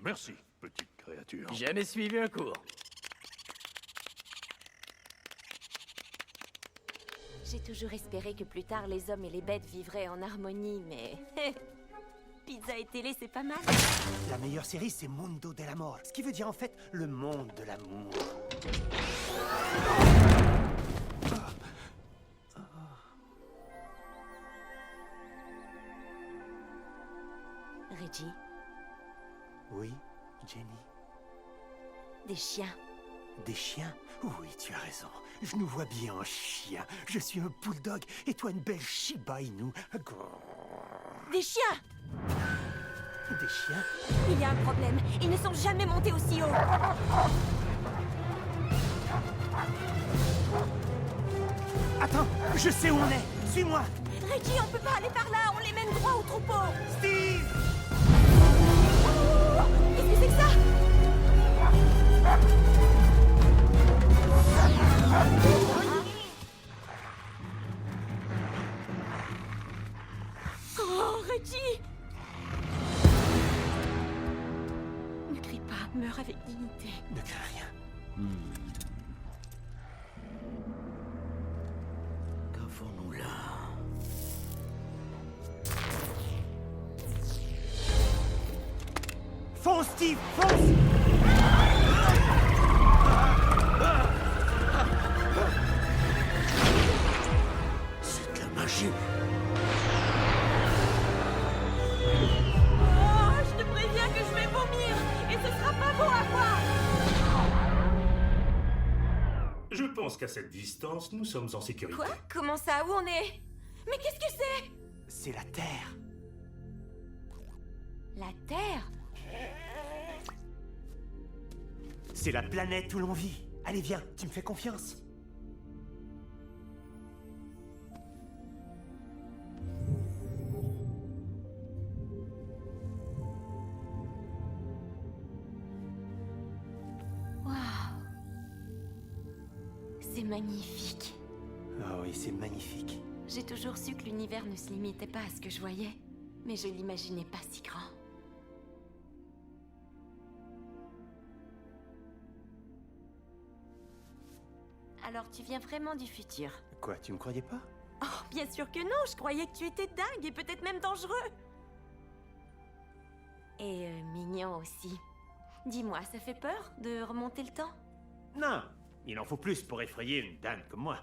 Merci, petite créature. Jamais suivi un cours. J'ai toujours espéré que plus tard les hommes et les bêtes vivraient en harmonie, mais... Pizza et télé, c'est pas mal. La meilleure série, c'est Mundo del Amor, ce qui veut dire en fait le monde de l'amour. Reggie, Oui, Jenny. des chiens. Des chiens? Oui, tu as raison. Je nous vois bien en chien. Je suis un bulldog et toi une belle Shiba Inu. Des chiens! Des chiens? Il y a un problème. Ils ne sont jamais montés aussi haut. Attends, je sais où on est. Suis-moi. Reggie, on peut pas aller par là. On les mène droit au troupeau. Steve! Qu'est-ce que c'est que ça? dignité. Ne crains rien. Qu'avons-nous là? Fonce, Steve, fonce! C'est de la magie. Oh, je te préviens que je vais vomir et ce sera pas beau à voir. Je pense qu'à cette distance, nous sommes en sécurité. Quoi? Comment ça? Où on est? Mais qu'est-ce que c'est? C'est la Terre. La Terre? C'est la planète où l'on vit. Allez, viens, tu me fais confiance. Waouh! C'est magnifique. Ah oui, c'est magnifique. J'ai toujours su que l'univers ne se limitait pas à ce que je voyais, mais je l'imaginais pas si grand. Alors tu viens vraiment du futur? Quoi, tu me croyais pas? Oh, bien sûr que non, je croyais que tu étais dingue et peut-être même dangereux. Et mignon aussi. Dis-moi, ça fait peur de remonter le temps? Non, il en faut plus pour effrayer une dame comme moi.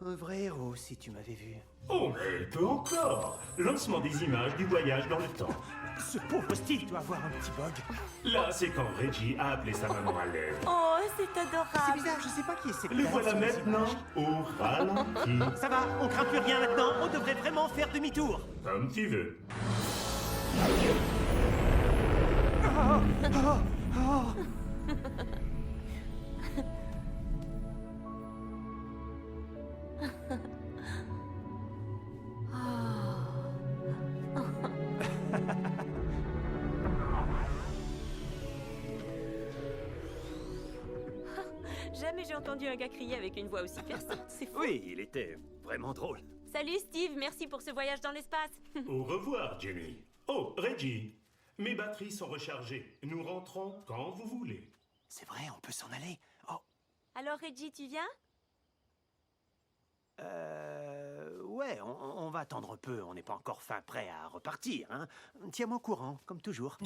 Un vrai héros, si tu m'avais vu. Oh, mais elle peut encore! Lancement des images du voyage dans le temps. Ce pauvre Steve doit avoir un petit bug. Là, c'est quand Reggie a appelé sa maman à l'aide. Oh, c'est adorable. C'est bizarre, je sais pas qui est cette Le dame voilà sur les maintenant images. au ralenti. Ça va, on craint plus rien maintenant, on devrait vraiment faire demi-tour. Comme tu veux. Jamais j'ai entendu un gars crier avec une voix aussi perçante, c'est fou. Oui, il était vraiment drôle. Salut Steve, merci pour ce voyage dans l'espace. Au revoir, Jenny. Oh, Reggie. Mes batteries sont rechargées. Nous rentrons quand vous voulez. C'est vrai, on peut s'en aller. Oh, Alors Reggie, tu viens? ouais, on va attendre un peu, on n'est pas encore fin prêt à repartir, hein. Tiens-moi au courant, comme toujours.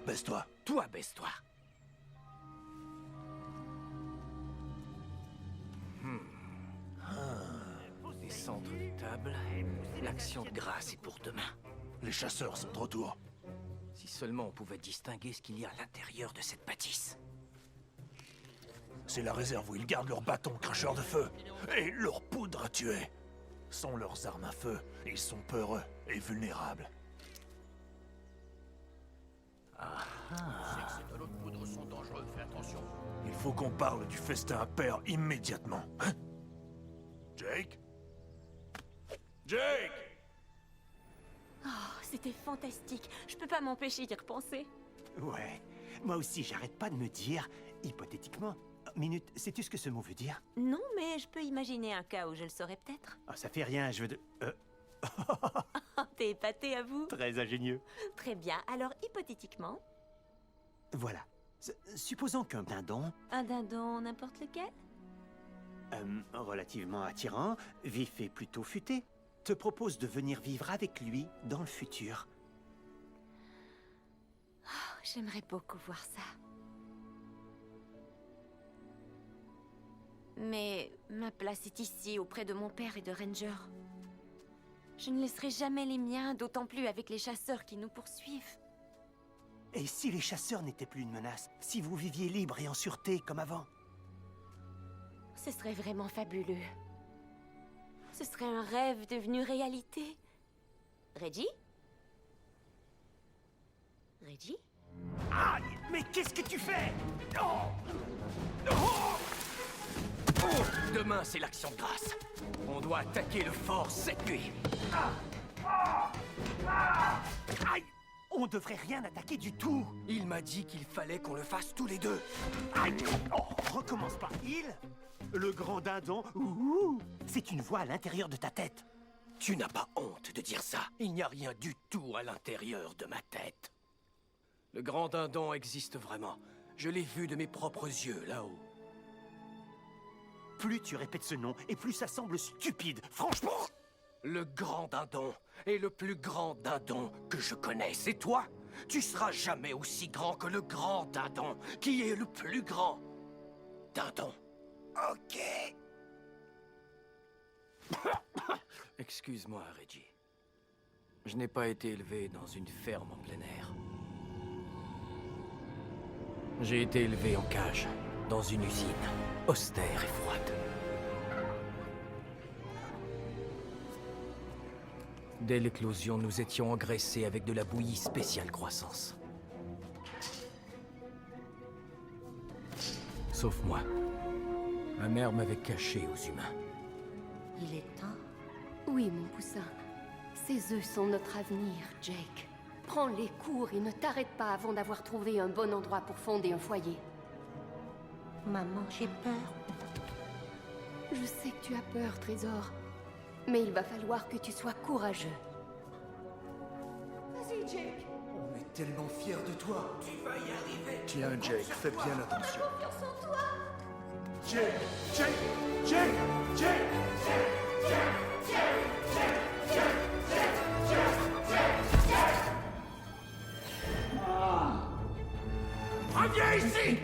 Baisse-toi. Toi, baisse-toi. Les centres de table, l'action de grâce est pour demain. Les chasseurs sont de retour. Si seulement on pouvait distinguer ce qu'il y a à l'intérieur de cette bâtisse. C'est la réserve où ils gardent leurs bâtons cracheurs de feu et leur poudre à tuer. Sont leurs armes à feu. Ils sont peureux et vulnérables. Ces tonneaux de poudre sont dangereux, fais attention. Il faut qu'on parle du festin à pair immédiatement. Hein? Jake? Jake! Oh, c'était fantastique. Je peux pas m'empêcher d'y repenser. Ouais, moi aussi, j'arrête pas de me dire, hypothétiquement... Minute, sais-tu ce que ce mot veut dire? Non, mais je peux imaginer un cas où je le saurais peut-être. Ah, ça fait rien, je veux de... T'es épaté à vous? Très ingénieux. Très bien, alors hypothétiquement... Voilà. Supposons qu'un dindon... Un dindon, n'importe lequel? Relativement attirant, vif et plutôt futé, te propose de venir vivre avec lui dans le futur. Oh, j'aimerais beaucoup voir ça. Mais ma place est ici, auprès de mon père et de Ranger. Je ne laisserai jamais les miens, d'autant plus avec les chasseurs qui nous poursuivent. Et si les chasseurs n'étaient plus une menace? Si vous viviez libre et en sûreté comme avant? Ce serait vraiment fabuleux. Ce serait un rêve devenu réalité. Reggie? Reggie? Aïe! Mais qu'est-ce que tu fais? Demain, c'est l'action de grâce. On doit attaquer le fort cette nuit. Aïe! On devrait rien attaquer du tout! Il m'a dit qu'il fallait qu'on le fasse tous les deux. Aïe! Oh, recommence pas. Il? Le grand dindon, ouh, c'est une voix à l'intérieur de ta tête. Tu n'as pas honte de dire ça. Il n'y a rien du tout à l'intérieur de ma tête. Le grand dindon existe vraiment. Je l'ai vu de mes propres yeux, là-haut. Plus tu répètes ce nom, et plus ça semble stupide, franchement. Le grand dindon est le plus grand dindon que je connaisse. Et toi, tu seras jamais aussi grand que le grand dindon, qui est le plus grand dindon. Ok. Excuse-moi, Reggie. Je n'ai pas été élevé dans une ferme en plein air. J'ai été élevé en cage, dans une usine, austère et froide. Dès l'éclosion, nous étions engraissés avec de la bouillie spéciale croissance. Sauf moi. Ma mère m'avait caché aux humains. Il est temps. Oui, mon poussin. Ces œufs sont notre avenir, Jake. Prends les cours et ne t'arrête pas avant d'avoir trouvé un bon endroit pour fonder un foyer. Maman, j'ai peur. Je sais que tu as peur, Trésor. Mais il va falloir que tu sois courageux. Vas-y, Jake. On est tellement fiers de toi. Tu vas y arriver. Tiens, Jake, fais bien attention. Confiance en toi. Jake, Jake, Jake, Jake, Jake, Jake, Jake, Jake, Reviens ici!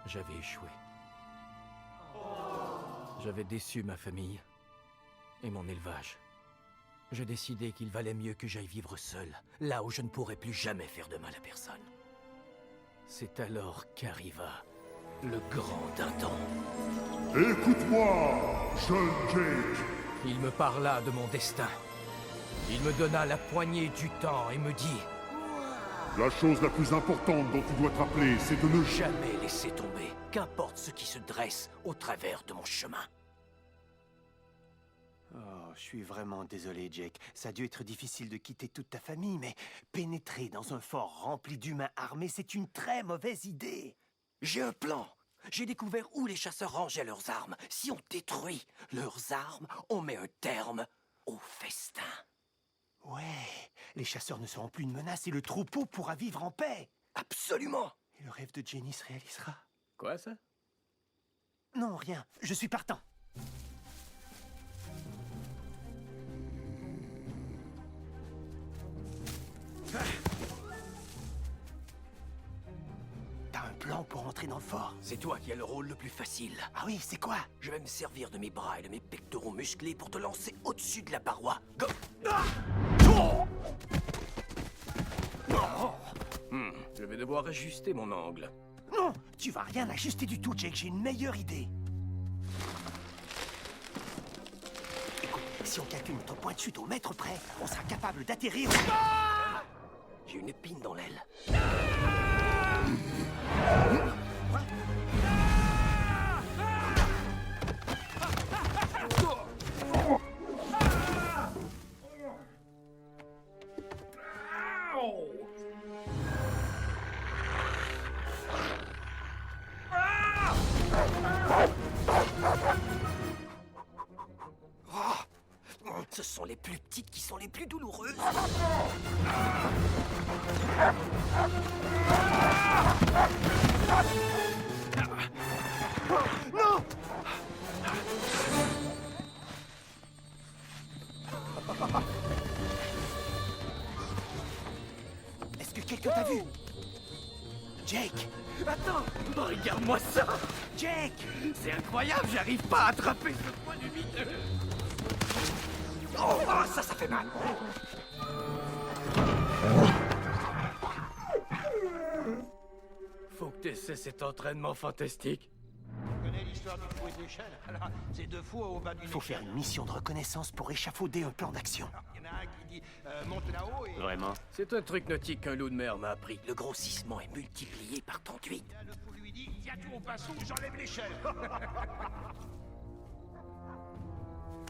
J'avais échoué. J'avais déçu ma famille et mon élevage. J'ai décidé qu'il valait mieux que j'aille vivre seul, là où je ne pourrais plus jamais faire de mal à personne. C'est alors qu'arriva le grand dindon. Écoute-moi, jeune Jake. Il me parla de mon destin. Il me donna la poignée du temps et me dit... La chose la plus importante dont tu dois te rappeler, c'est de ne jamais laisser tomber, qu'importe ce qui se dresse au travers de mon chemin. Oh, je suis vraiment désolé, Jake. Ça a dû être difficile de quitter toute ta famille, mais pénétrer dans un fort rempli d'humains armés, c'est une très mauvaise idée. J'ai un plan. J'ai découvert où les chasseurs rangeaient leurs armes. Si on détruit leurs armes, on met un terme au festin. Ouais, les chasseurs ne seront plus une menace et le troupeau pourra vivre en paix. Absolument. Et le rêve de Jenny se réalisera. Quoi, ça? Non, rien. Je suis partant. T'as un plan pour entrer dans le fort? C'est toi qui as le rôle le plus facile. Ah oui, c'est quoi? Je vais me servir de mes bras et de mes pectoraux musclés pour te lancer au-dessus de la paroi. Go! Je vais devoir ajuster mon angle. Non, tu vas rien ajuster du tout, Jake. J'ai une meilleure idée. Écoute, si on calcule notre point de chute au mètre près, on sera capable d'atterrir... J'ai une épine dans l'aile. Ce sont les plus petites qui sont les plus douloureuses. Non! Est-ce que quelqu'un t'a vu? Jake! Attends! Regarde-moi ça! Jake! C'est incroyable, j'arrive pas à attraper ce point de vide! Oh, ça fait mal! Faut que t'essaies cet entraînement fantastique. Tu connais l'histoire l'histoire du fouet d'échelle. Alors, c'est 2 fois au bas d'une Faut faire une mission de reconnaissance pour échafauder un plan d'action. Il y en a un qui dit monte là-haut et... Vraiment? C'est un truc nautique qu'un loup de mer m'a appris. Le grossissement est multiplié par 38. Le fou lui dit tiens tout au pinceau, j'enlève l'échelle.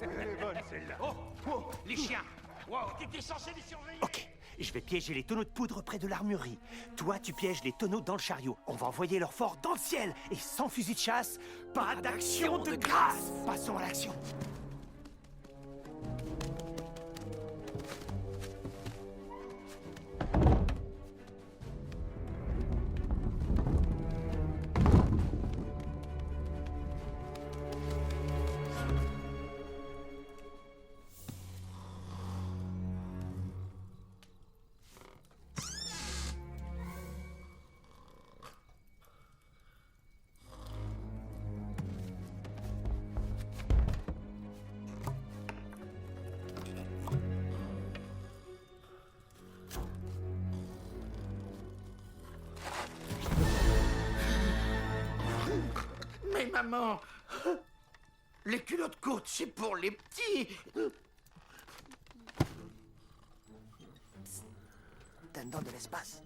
Elle est bonne, celle-là. Oh, les chiens. Wow, t'étais censé les surveiller. Ok, je vais piéger les tonneaux de poudre près de l'armurerie. Toi, tu pièges les tonneaux dans le chariot. On va envoyer leur fort dans le ciel. Et sans fusil de chasse, pas d'action de grâce. Passons à l'action. Mais maman, les culottes courtes, c'est pour les petits. Dindon de l'espace.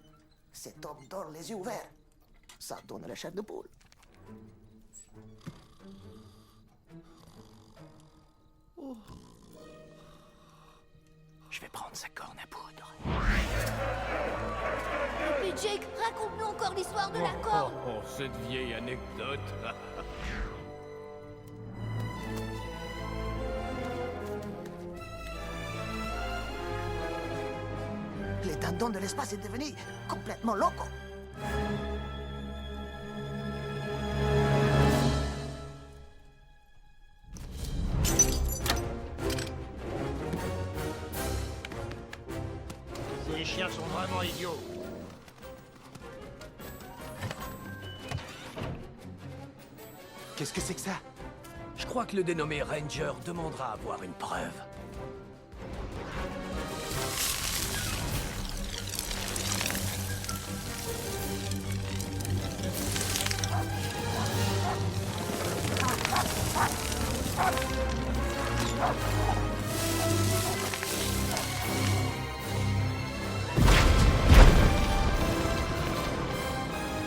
Cet homme dort les yeux ouverts. Ça donne la chair de poule. Je vais prendre sa corne à poudre. Mais Jake, raconte-nous encore l'histoire de la corne. Oh, cette vieille anecdote. Les dindons de l'espace est devenu complètement loco. Ces chiens sont vraiment idiots. Qu'est-ce que c'est que ça? Je crois que le dénommé Ranger demandera à voir une preuve.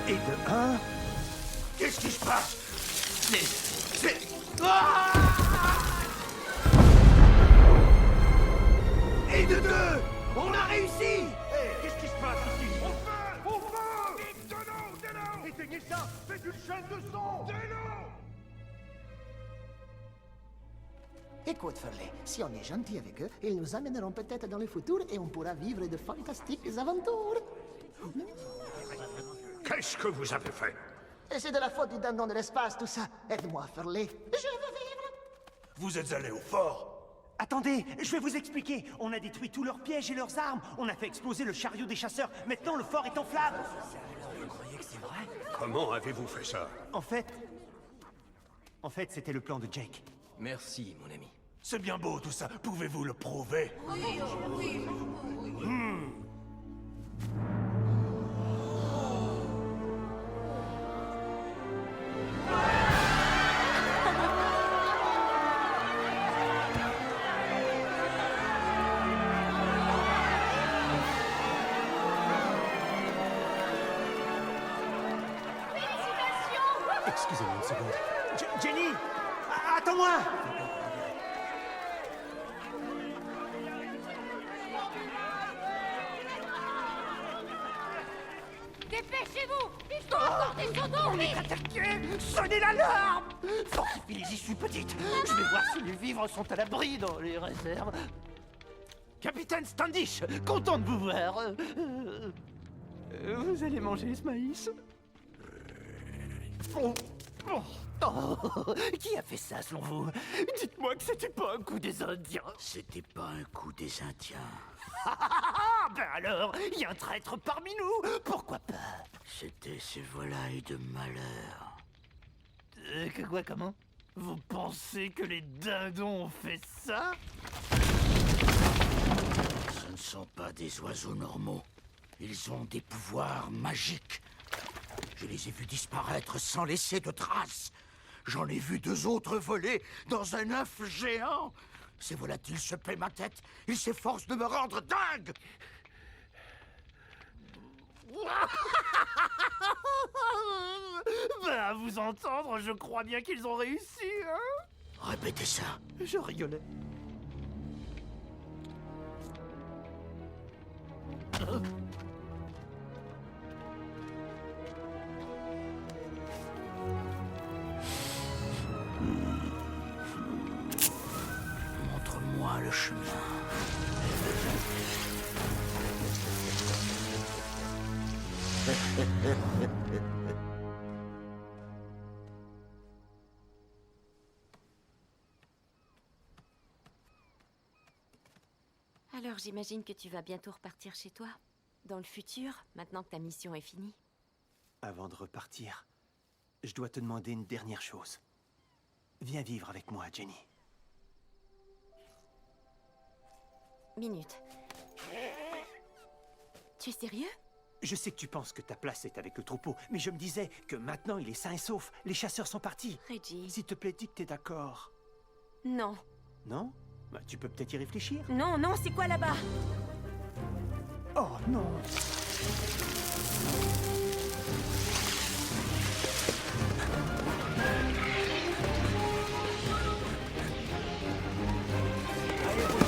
Et de un... Qu'est-ce qui se passe? C'est... Et de 2, on a réussi. Qu'est-ce qui se passe ici? Au feu! Vite, de l'eau! Éteignez ça. Faites une chaîne de son. De l'eau! Écoute, Furley, si on est gentil avec eux, ils nous amèneront peut-être dans le futur et on pourra vivre de fantastiques aventures. Qu'est-ce que vous avez fait? Et c'est de la faute du dindon de l'espace, tout ça. Aide-moi, Furley. Je veux vivre. Vous êtes allé au fort? Attendez, je vais vous expliquer. On a détruit tous leurs pièges et leurs armes. On a fait exploser le chariot des chasseurs. Maintenant, le fort est en flammes. Vous croyez que c'est vrai? Comment avez-vous fait ça? En fait, c'était le plan de Jake. Merci, mon ami. C'est bien beau tout ça. Pouvez-vous le prouver? Oui. Excusez-moi une seconde. Jenny! Attends-moi! Dépêchez-vous! Il faut encore des tonneaux! On est attaqué! Sonnez l'alarme! Fortifie-les-y, suis petite! Je vais voir si les vivres sont à l'abri dans les réserves. Capitaine Standish, content de vous voir. Vous allez manger ce maïs? Qui a fait ça, selon vous? Dites-moi que c'était pas un coup des Indiens. C'était pas un coup des Indiens. Ben alors, il y a un traître parmi nous. Pourquoi pas? C'était ces volailles de malheur. Comment? Vous pensez que les dindons ont fait ça? Ce ne sont pas des oiseaux normaux. Ils ont des pouvoirs magiques. Je les ai vus disparaître sans laisser de traces. J'en ai vu 2 autres voler dans un œuf géant. Ces volatiles se paient ma tête. Ils s'efforcent de me rendre dingue. Ben, à vous entendre, je crois bien qu'ils ont réussi, hein? Répétez ça. Je rigolais. Montre-moi le chemin. Alors j'imagine que tu vas bientôt repartir chez toi? Dans le futur, maintenant que ta mission est finie? Avant de repartir, je dois te demander une dernière chose. Viens vivre avec moi, Jenny. Minute. Tu es sérieux? Je sais que tu penses que ta place est avec le troupeau, mais je me disais que maintenant il est sain et sauf. Les chasseurs sont partis. Reggie. S'il te plaît, dis que t'es d'accord. Non. Non? Bah, tu peux peut-être y réfléchir. Non, non, c'est quoi là-bas? Oh non!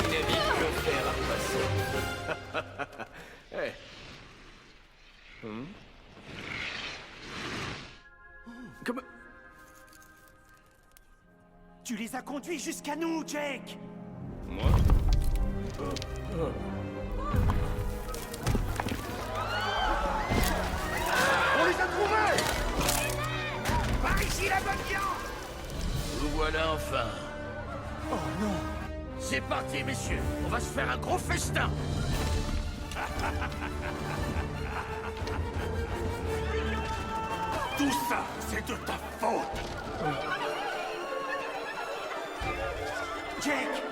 Il est vite que faire à passer. Hey. Comment? Tu les as conduits jusqu'à nous, Jake! Moi? On les a trouvés! Par ici, la bonne viande! Vous voilà enfin. Oh non! C'est parti, messieurs. On va se faire un gros festin. Tout ça, c'est de ta faute! Jake!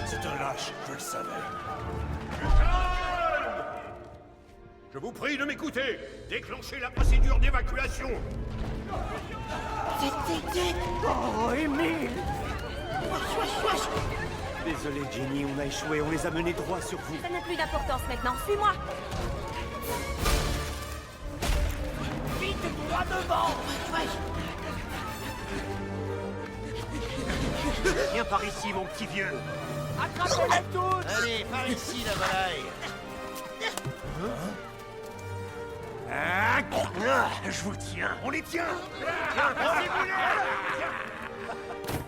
C'est un lâche, je le savais. Je vous prie de m'écouter. Déclenchez la procédure d'évacuation. Oh, Émile! Désolé, Jenny, on a échoué. On les a menés droit sur vous. Ça n'a plus d'importance maintenant. Suis-moi! Vite, droit devant. Viens par ici, mon petit vieux. Attrapez-les tous. Allez, par ici, la volaille! Je vous tiens. On les tient!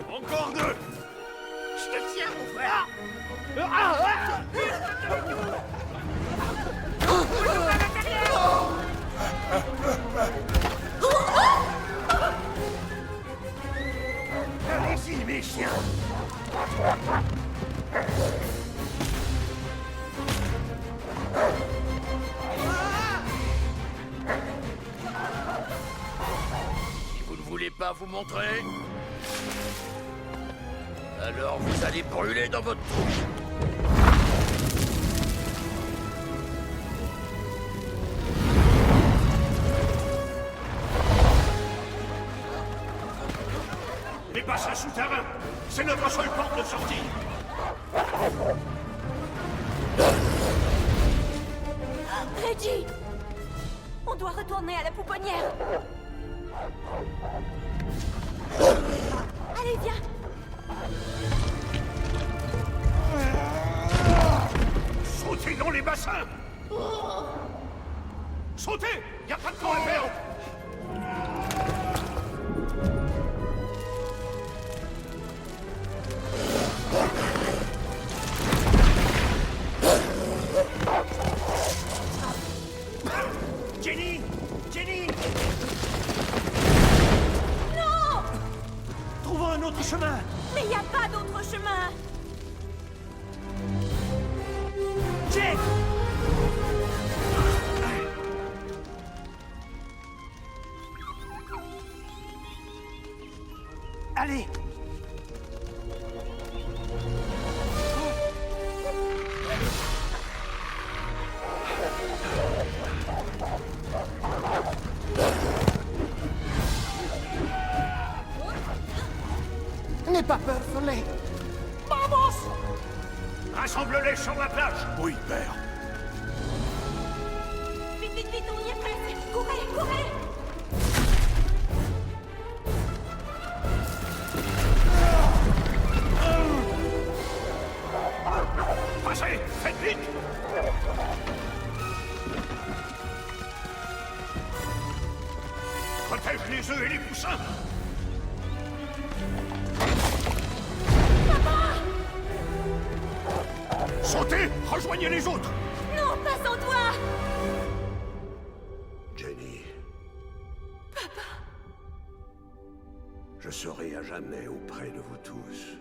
Encore 2. Je te tiens, mon frère! Allez-y, mes chiens! Vous ne voulez pas vous montrer? Alors vous allez brûler dans votre touche. Les bassins souterrains. C'est notre seule porte de sortie. Reggie! On doit retourner à la pouponnière. Allez, viens! Sautez dans les bassins. Sautez. Y a pas de temps à perdre. Jenny! Jenny! Non! Trouvons un autre chemin! Mais il n'y a pas d'autre chemin! Jake! Allez! vapeur follet. Vamos! Rassemble-les sur la plage! Oui, père. Vite, vite, vite, on y est presque! Courez, courez! Passez! Faites vite! Protège les œufs et les poussins! Sautez! Rejoignez les autres! Non, pas sans toi! Jenny. Papa. Je serai à jamais auprès de vous tous.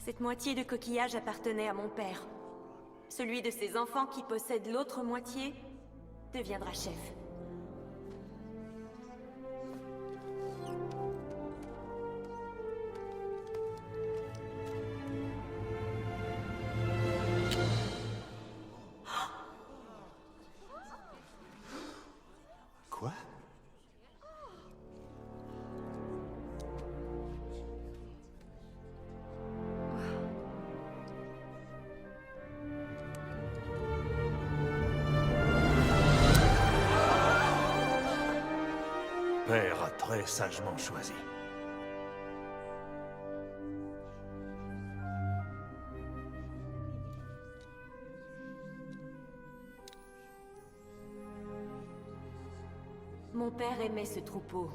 Cette moitié de coquillage appartenait à mon père. Celui de ses enfants qui possède l'autre moitié deviendra chef. Quoi? Père a très sagement choisi. Mon père aimait ce troupeau,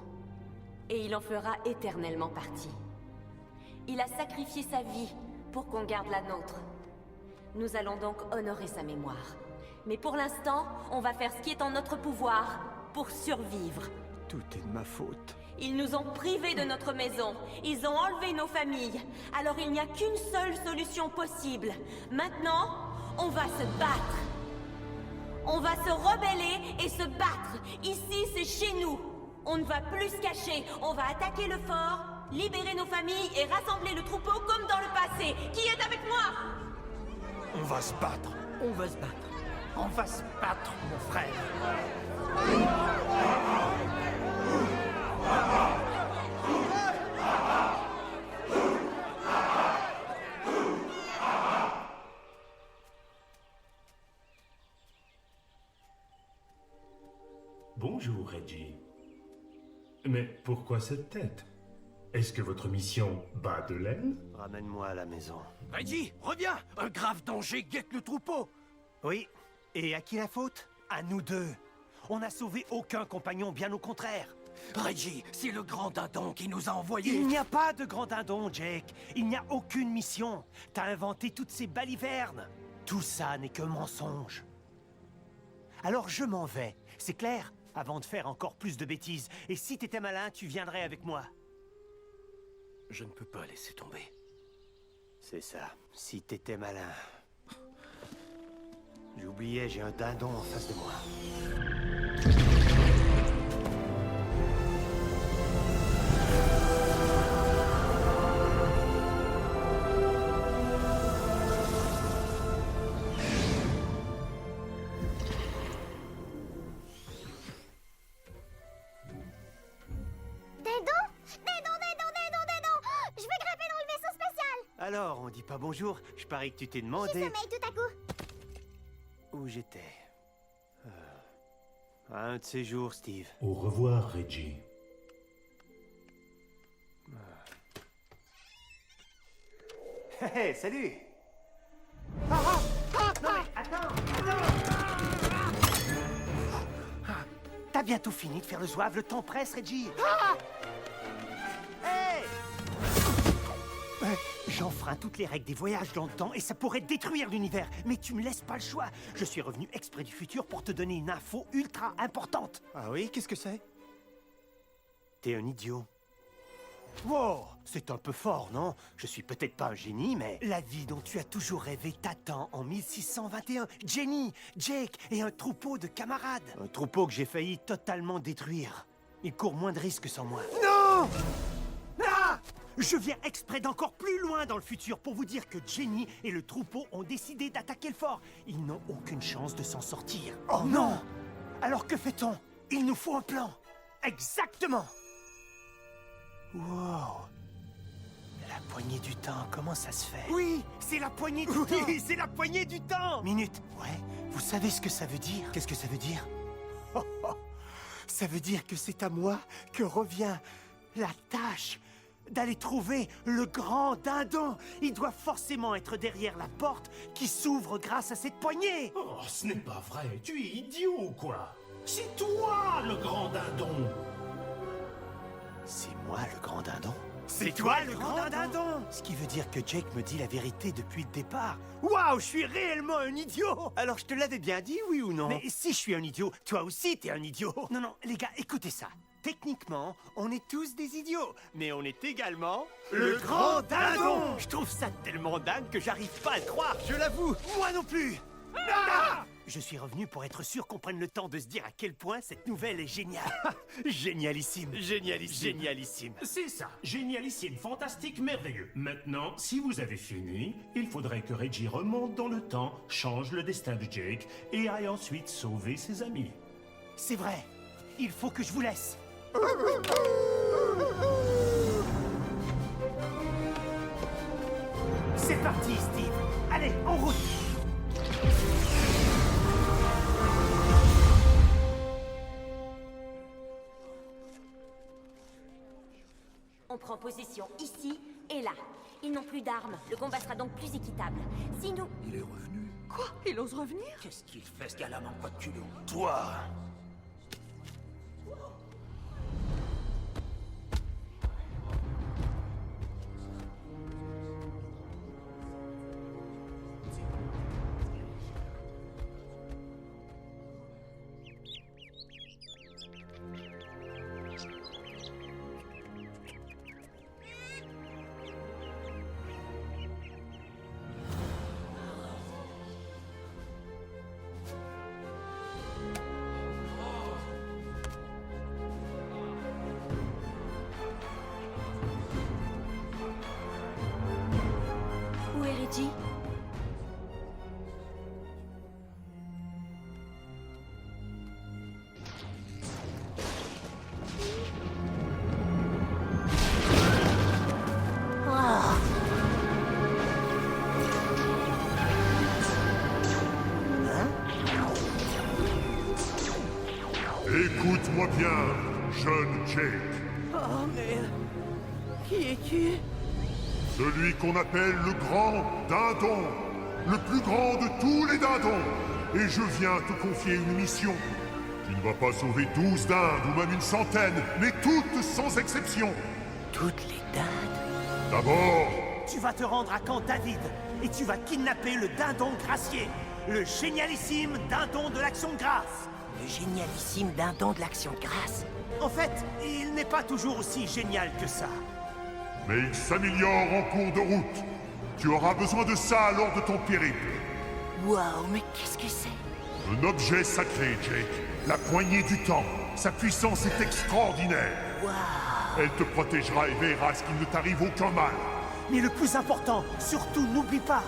et il en fera éternellement partie. Il a sacrifié sa vie pour qu'on garde la nôtre. Nous allons donc honorer sa mémoire. Mais pour l'instant, on va faire ce qui est en notre pouvoir pour survivre. Tout est de ma faute. Ils nous ont privés de notre maison. Ils ont enlevé nos familles. Alors il n'y a qu'une seule solution possible. Maintenant, on va se battre. On va se rebeller et se battre. Ici, c'est chez nous. On ne va plus se cacher. On va attaquer le fort, libérer nos familles et rassembler le troupeau comme dans le passé. Qui est avec moi? On va se battre. On va se battre. On va se battre, mon frère. Bonjour, Reggie. Mais pourquoi cette tête? Est-ce que votre mission bat de l'aile? Ramène-moi à la maison. Reggie, reviens! Un grave danger guette le troupeau! Oui. Et à qui la faute? À nous deux. On n'a sauvé aucun compagnon, bien au contraire. Reggie, c'est le grand dindon qui nous a envoyés. Il n'y a pas de grand dindon, Jake. Il n'y a aucune mission. T'as inventé toutes ces balivernes. Tout ça n'est que mensonge. Alors je m'en vais, c'est clair? Avant de faire encore plus de bêtises. Et si t'étais malin, tu viendrais avec moi. Je ne peux pas laisser tomber. C'est ça, si t'étais malin. J'oubliais, j'ai un dindon en face de moi. Alors, on dit pas bonjour. Je parie que tu t'es demandé... Qui sommeille tout à coup. Où j'étais. Un de ces jours, Steve. Au revoir, Reggie. Hé, salut. Non mais, attends. T'as bientôt fini de faire le zouave, le temps presse, Reggie. Hey! J'enfreins toutes les règles des voyages dans le temps et ça pourrait détruire l'univers. Mais tu me laisses pas le choix. Je suis revenu exprès du futur pour te donner une info ultra importante. Ah oui? Qu'est-ce que c'est? T'es un idiot. Wow! C'est un peu fort, non? Je suis peut-être pas un génie, mais... La vie dont tu as toujours rêvé t'attend en 1621. Jenny, Jake et un troupeau de camarades. Un troupeau que j'ai failli totalement détruire. Il court moins de risques sans moi. Non! Ah! Je viens exprès d'encore plus loin dans le futur pour vous dire que Jenny et le troupeau ont décidé d'attaquer le fort. Ils n'ont aucune chance de s'en sortir. Oh non! Alors que fait-on? Il nous faut un plan. Exactement! Wow! La poignée du temps, comment ça se fait? Oui, c'est la poignée du temps! Oui, c'est la poignée du temps! Minute, ouais, vous savez ce que ça veut dire? Qu'est-ce que ça veut dire? Ça veut dire que c'est à moi que revient la tâche d'aller trouver le grand dindon. Il doit forcément être derrière la porte qui s'ouvre grâce à cette poignée. Oh, ce n'est pas vrai. Tu es idiot ou quoi? C'est toi, le grand dindon. C'est moi, le grand dindon? C'est toi, le grand dindon! Ce qui veut dire que Jake me dit la vérité depuis le départ. Waouh, je suis réellement un idiot! Alors, je te l'avais bien dit, oui ou non? Mais si je suis un idiot, toi aussi, t'es un idiot. Non, non, les gars, écoutez ça. Techniquement, on est tous des idiots, mais on est également... le grand dindon! Je trouve ça tellement dingue que j'arrive pas à le croire, je l'avoue! Moi non plus! Ah! Je suis revenu pour être sûr qu'on prenne le temps de se dire à quel point cette nouvelle est géniale. Génialissime. Génialissime. Génialissime. C'est ça. Génialissime, fantastique, merveilleux. Maintenant, si vous avez fini, il faudrait que Reggie remonte dans le temps, change le destin de Jake et aille ensuite sauver ses amis. C'est vrai. Il faut que je vous laisse. C'est parti, Steve. Allez, en route. On prend position ici et là. Ils n'ont plus d'armes. Le combat sera donc plus équitable. Si nous... Il est revenu. Quoi? Il ose revenir? Qu'est-ce qu'il fait, ce gars-là, manque pas de culot? Toi! Où est Reggie? Écoute-moi bien, jeune Jake. Oh, mais... Qui es-tu? Celui qu'on appelle le grand dindon. Le plus grand de tous les dindons. Et je viens te confier une mission. Tu ne vas pas sauver 12 dindes, ou même une centaine, mais toutes sans exception. Toutes les dindes? D'abord... Tu vas te rendre à Camp David, et tu vas kidnapper le dindon gracier, le génialissime dindon de l'Action de Grâce. Le génialissime dindon de l'Action de Grâce? En fait, il n'est pas toujours aussi génial que ça. Mais il s'améliore en cours de route. Tu auras besoin de ça lors de ton périple. Waouh, mais qu'est-ce que c'est? Un objet sacré, Jake. La poignée du temps. Sa puissance est extraordinaire. Waouh. Elle te protégera et veillera à ce qu'il ne t'arrive aucun mal. Mais le plus important, surtout n'oublie pas,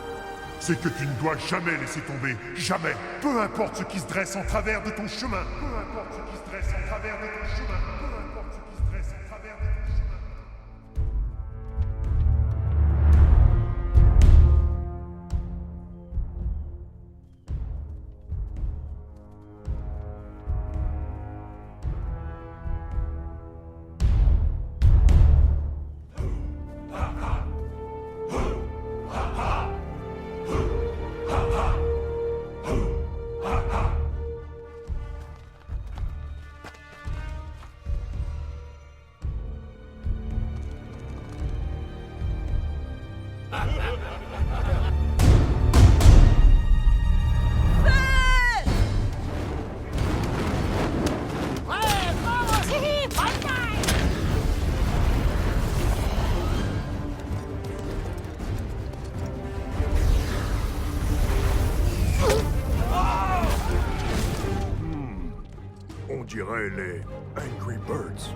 c'est que tu ne dois jamais laisser tomber. Jamais. Peu importe ce qui se dresse en travers de ton chemin. Peu importe ce qui se dresse en travers de ton chemin. Peu importe ce qui se dresse en travers de ton chemin. On dirait les Angry Birds.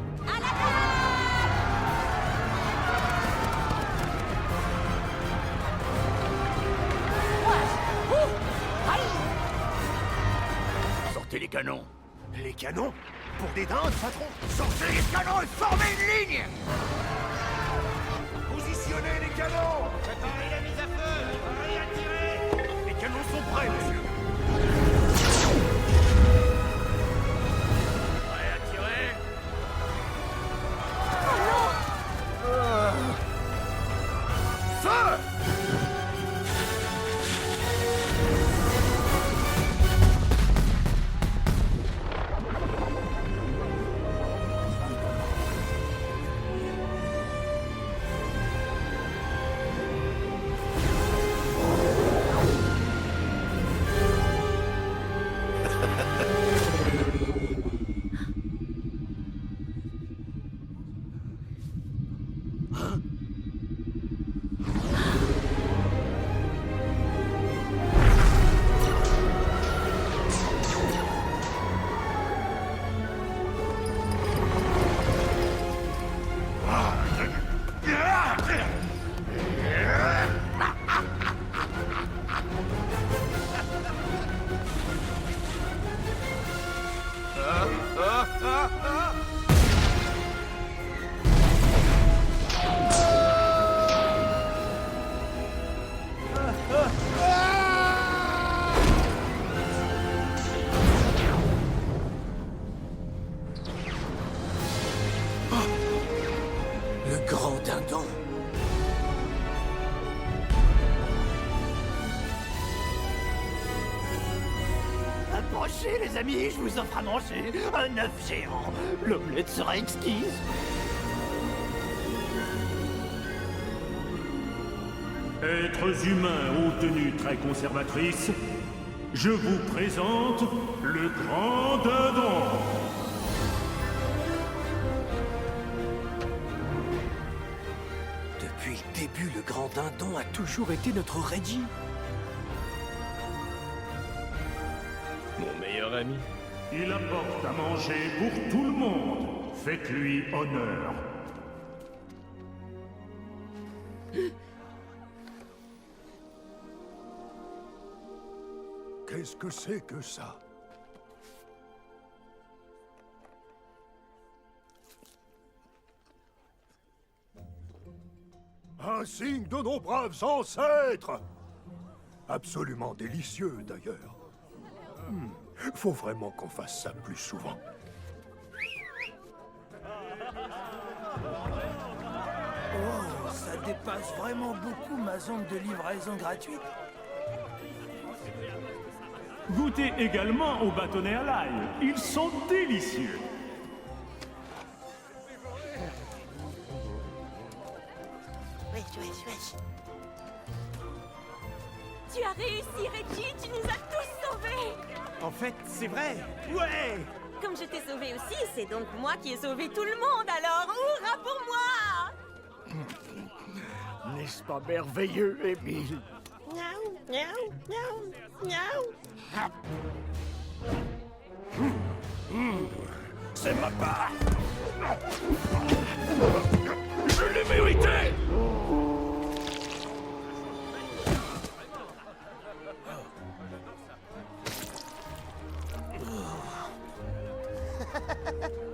Sortez les canons. Les canons? Pour des dindes, patron? Sortez les canons et formez une ligne! Positionnez les canons! Préparez la mise à feu! Préparez à tirer! Les canons sont prêts, monsieur! Prêt à tirer? Feu! Le grand dindon. Approchez, les amis, je vous offre à manger un œuf géant. L'omelette sera exquise. Êtres humains aux tenues très conservatrices, je vous présente le grand dindon. Depuis le début, le grand dindon a toujours été notre Reggie. Mon meilleur ami. Il apporte à manger pour tout le monde. Faites-lui honneur. Qu'est-ce que c'est que ça? Un signe de nos braves ancêtres! Absolument délicieux, d'ailleurs. Faut vraiment qu'on fasse ça plus souvent. Oh, ça dépasse vraiment beaucoup ma zone de livraison gratuite. Goûtez également aux bâtonnets à l'ail. Ils sont délicieux. Tu as réussi, Reggie. Tu nous as tous sauvés. En fait, c'est vrai. Ouais. Comme je t'ai sauvé aussi, c'est donc moi qui ai sauvé tout le monde. Alors, hurrah pour moi! N'est-ce pas merveilleux, Émile? Miaou, miaou, miaou, miaou. C'est ma part. Je l'ai mérité.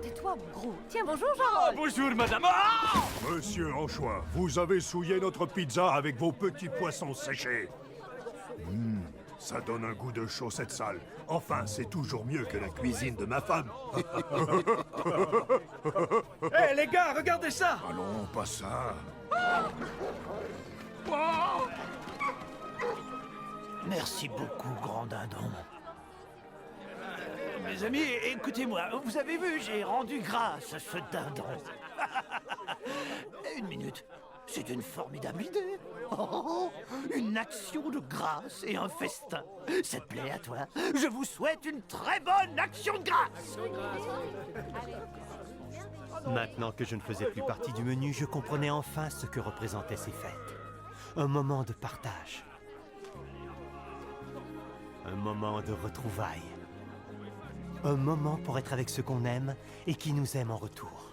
Tais-toi, mon gros. Tiens, bonjour, Jean. Bonjour, madame. Ah! Monsieur Anchois, vous avez souillé notre pizza avec vos petits poissons séchés. Ça donne un goût de chaud cette salle. Enfin, c'est toujours mieux que la cuisine de ma femme. Hé, les gars, regardez ça. Allons, pas ça. Merci beaucoup, grand dindon. Mes amis, écoutez-moi. Vous avez vu, j'ai rendu grâce à ce dindon. Une minute. C'est une formidable idée. Oh, une action de grâce et un festin. Ça te plaît à toi? Je vous souhaite une très bonne action de grâce. Maintenant que je ne faisais plus partie du menu, je comprenais enfin ce que représentaient ces fêtes. Un moment de partage. Un moment de retrouvailles. Un moment pour être avec ceux qu'on aime et qui nous aiment en retour.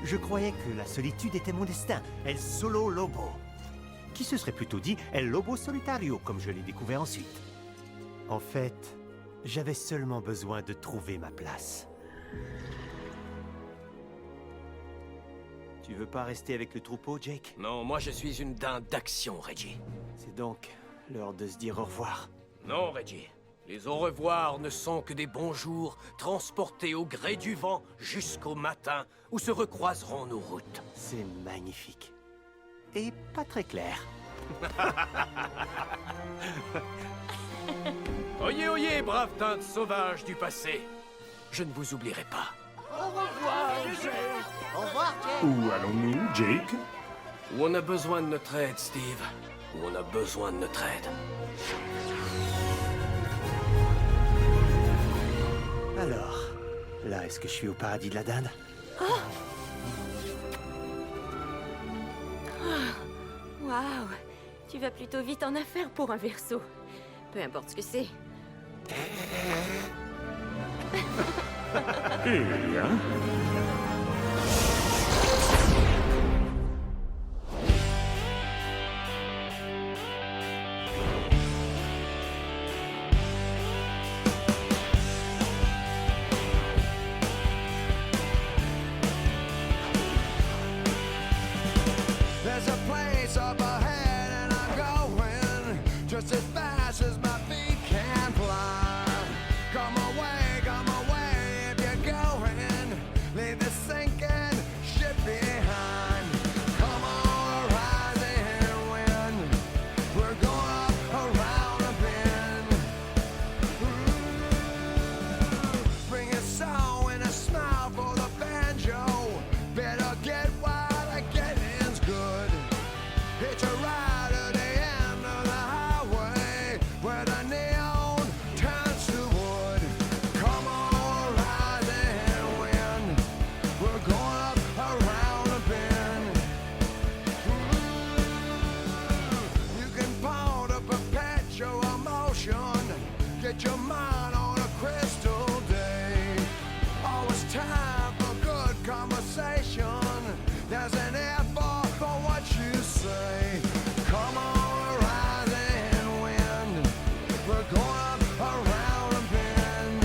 Je croyais que la solitude était mon destin, El Solo Lobo. Qui se serait plutôt dit El Lobo Solitario, comme je l'ai découvert ensuite. En fait, j'avais seulement besoin de trouver ma place. Tu veux pas rester avec le troupeau, Jake? Non, moi je suis une dinde d'action, Reggie. C'est donc l'heure de se dire au revoir. Non, Reggie. Les au revoir ne sont que des bonjours transportés au gré du vent jusqu'au matin où se recroiseront nos routes. C'est magnifique. Et pas très clair. Oyez, oyez, braves dindes sauvages du passé. Je ne vous oublierai pas. Au revoir, Jake. Au revoir, Jake. Où allons-nous, Jake? Où on a besoin de notre aide, Steve. Où on a besoin de notre aide. Alors, là, est-ce que je suis au paradis de la dinde? Waouh! Tu vas plutôt vite en affaires pour un verso. Peu importe ce que c'est. Eh bien... There's a place up ahead and I'm going just as fast as my feet can fly. Come away if you're going. Leave the sinking ship behind. Come on, rising wind. We're going up around a bend. Bring a song and a smile for the banjo. Better get wild, I get in's good. Hitch a ride at the end of the highway where the neon turns to wood. Come on, rising wind. We're going up around a bend. You can pound a perpetual motion. Get your mind on a crystal day. Always time for good conversation. There's an effort for what you say. Come on, rising wind. We're going up around a bend.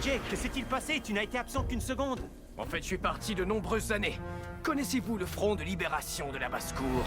Jake, que s'est-il passé? Tu n'as été absent qu'une seconde. En fait, je suis parti de nombreuses années. Connaissez-vous le Front de libération de la Basse-Cour?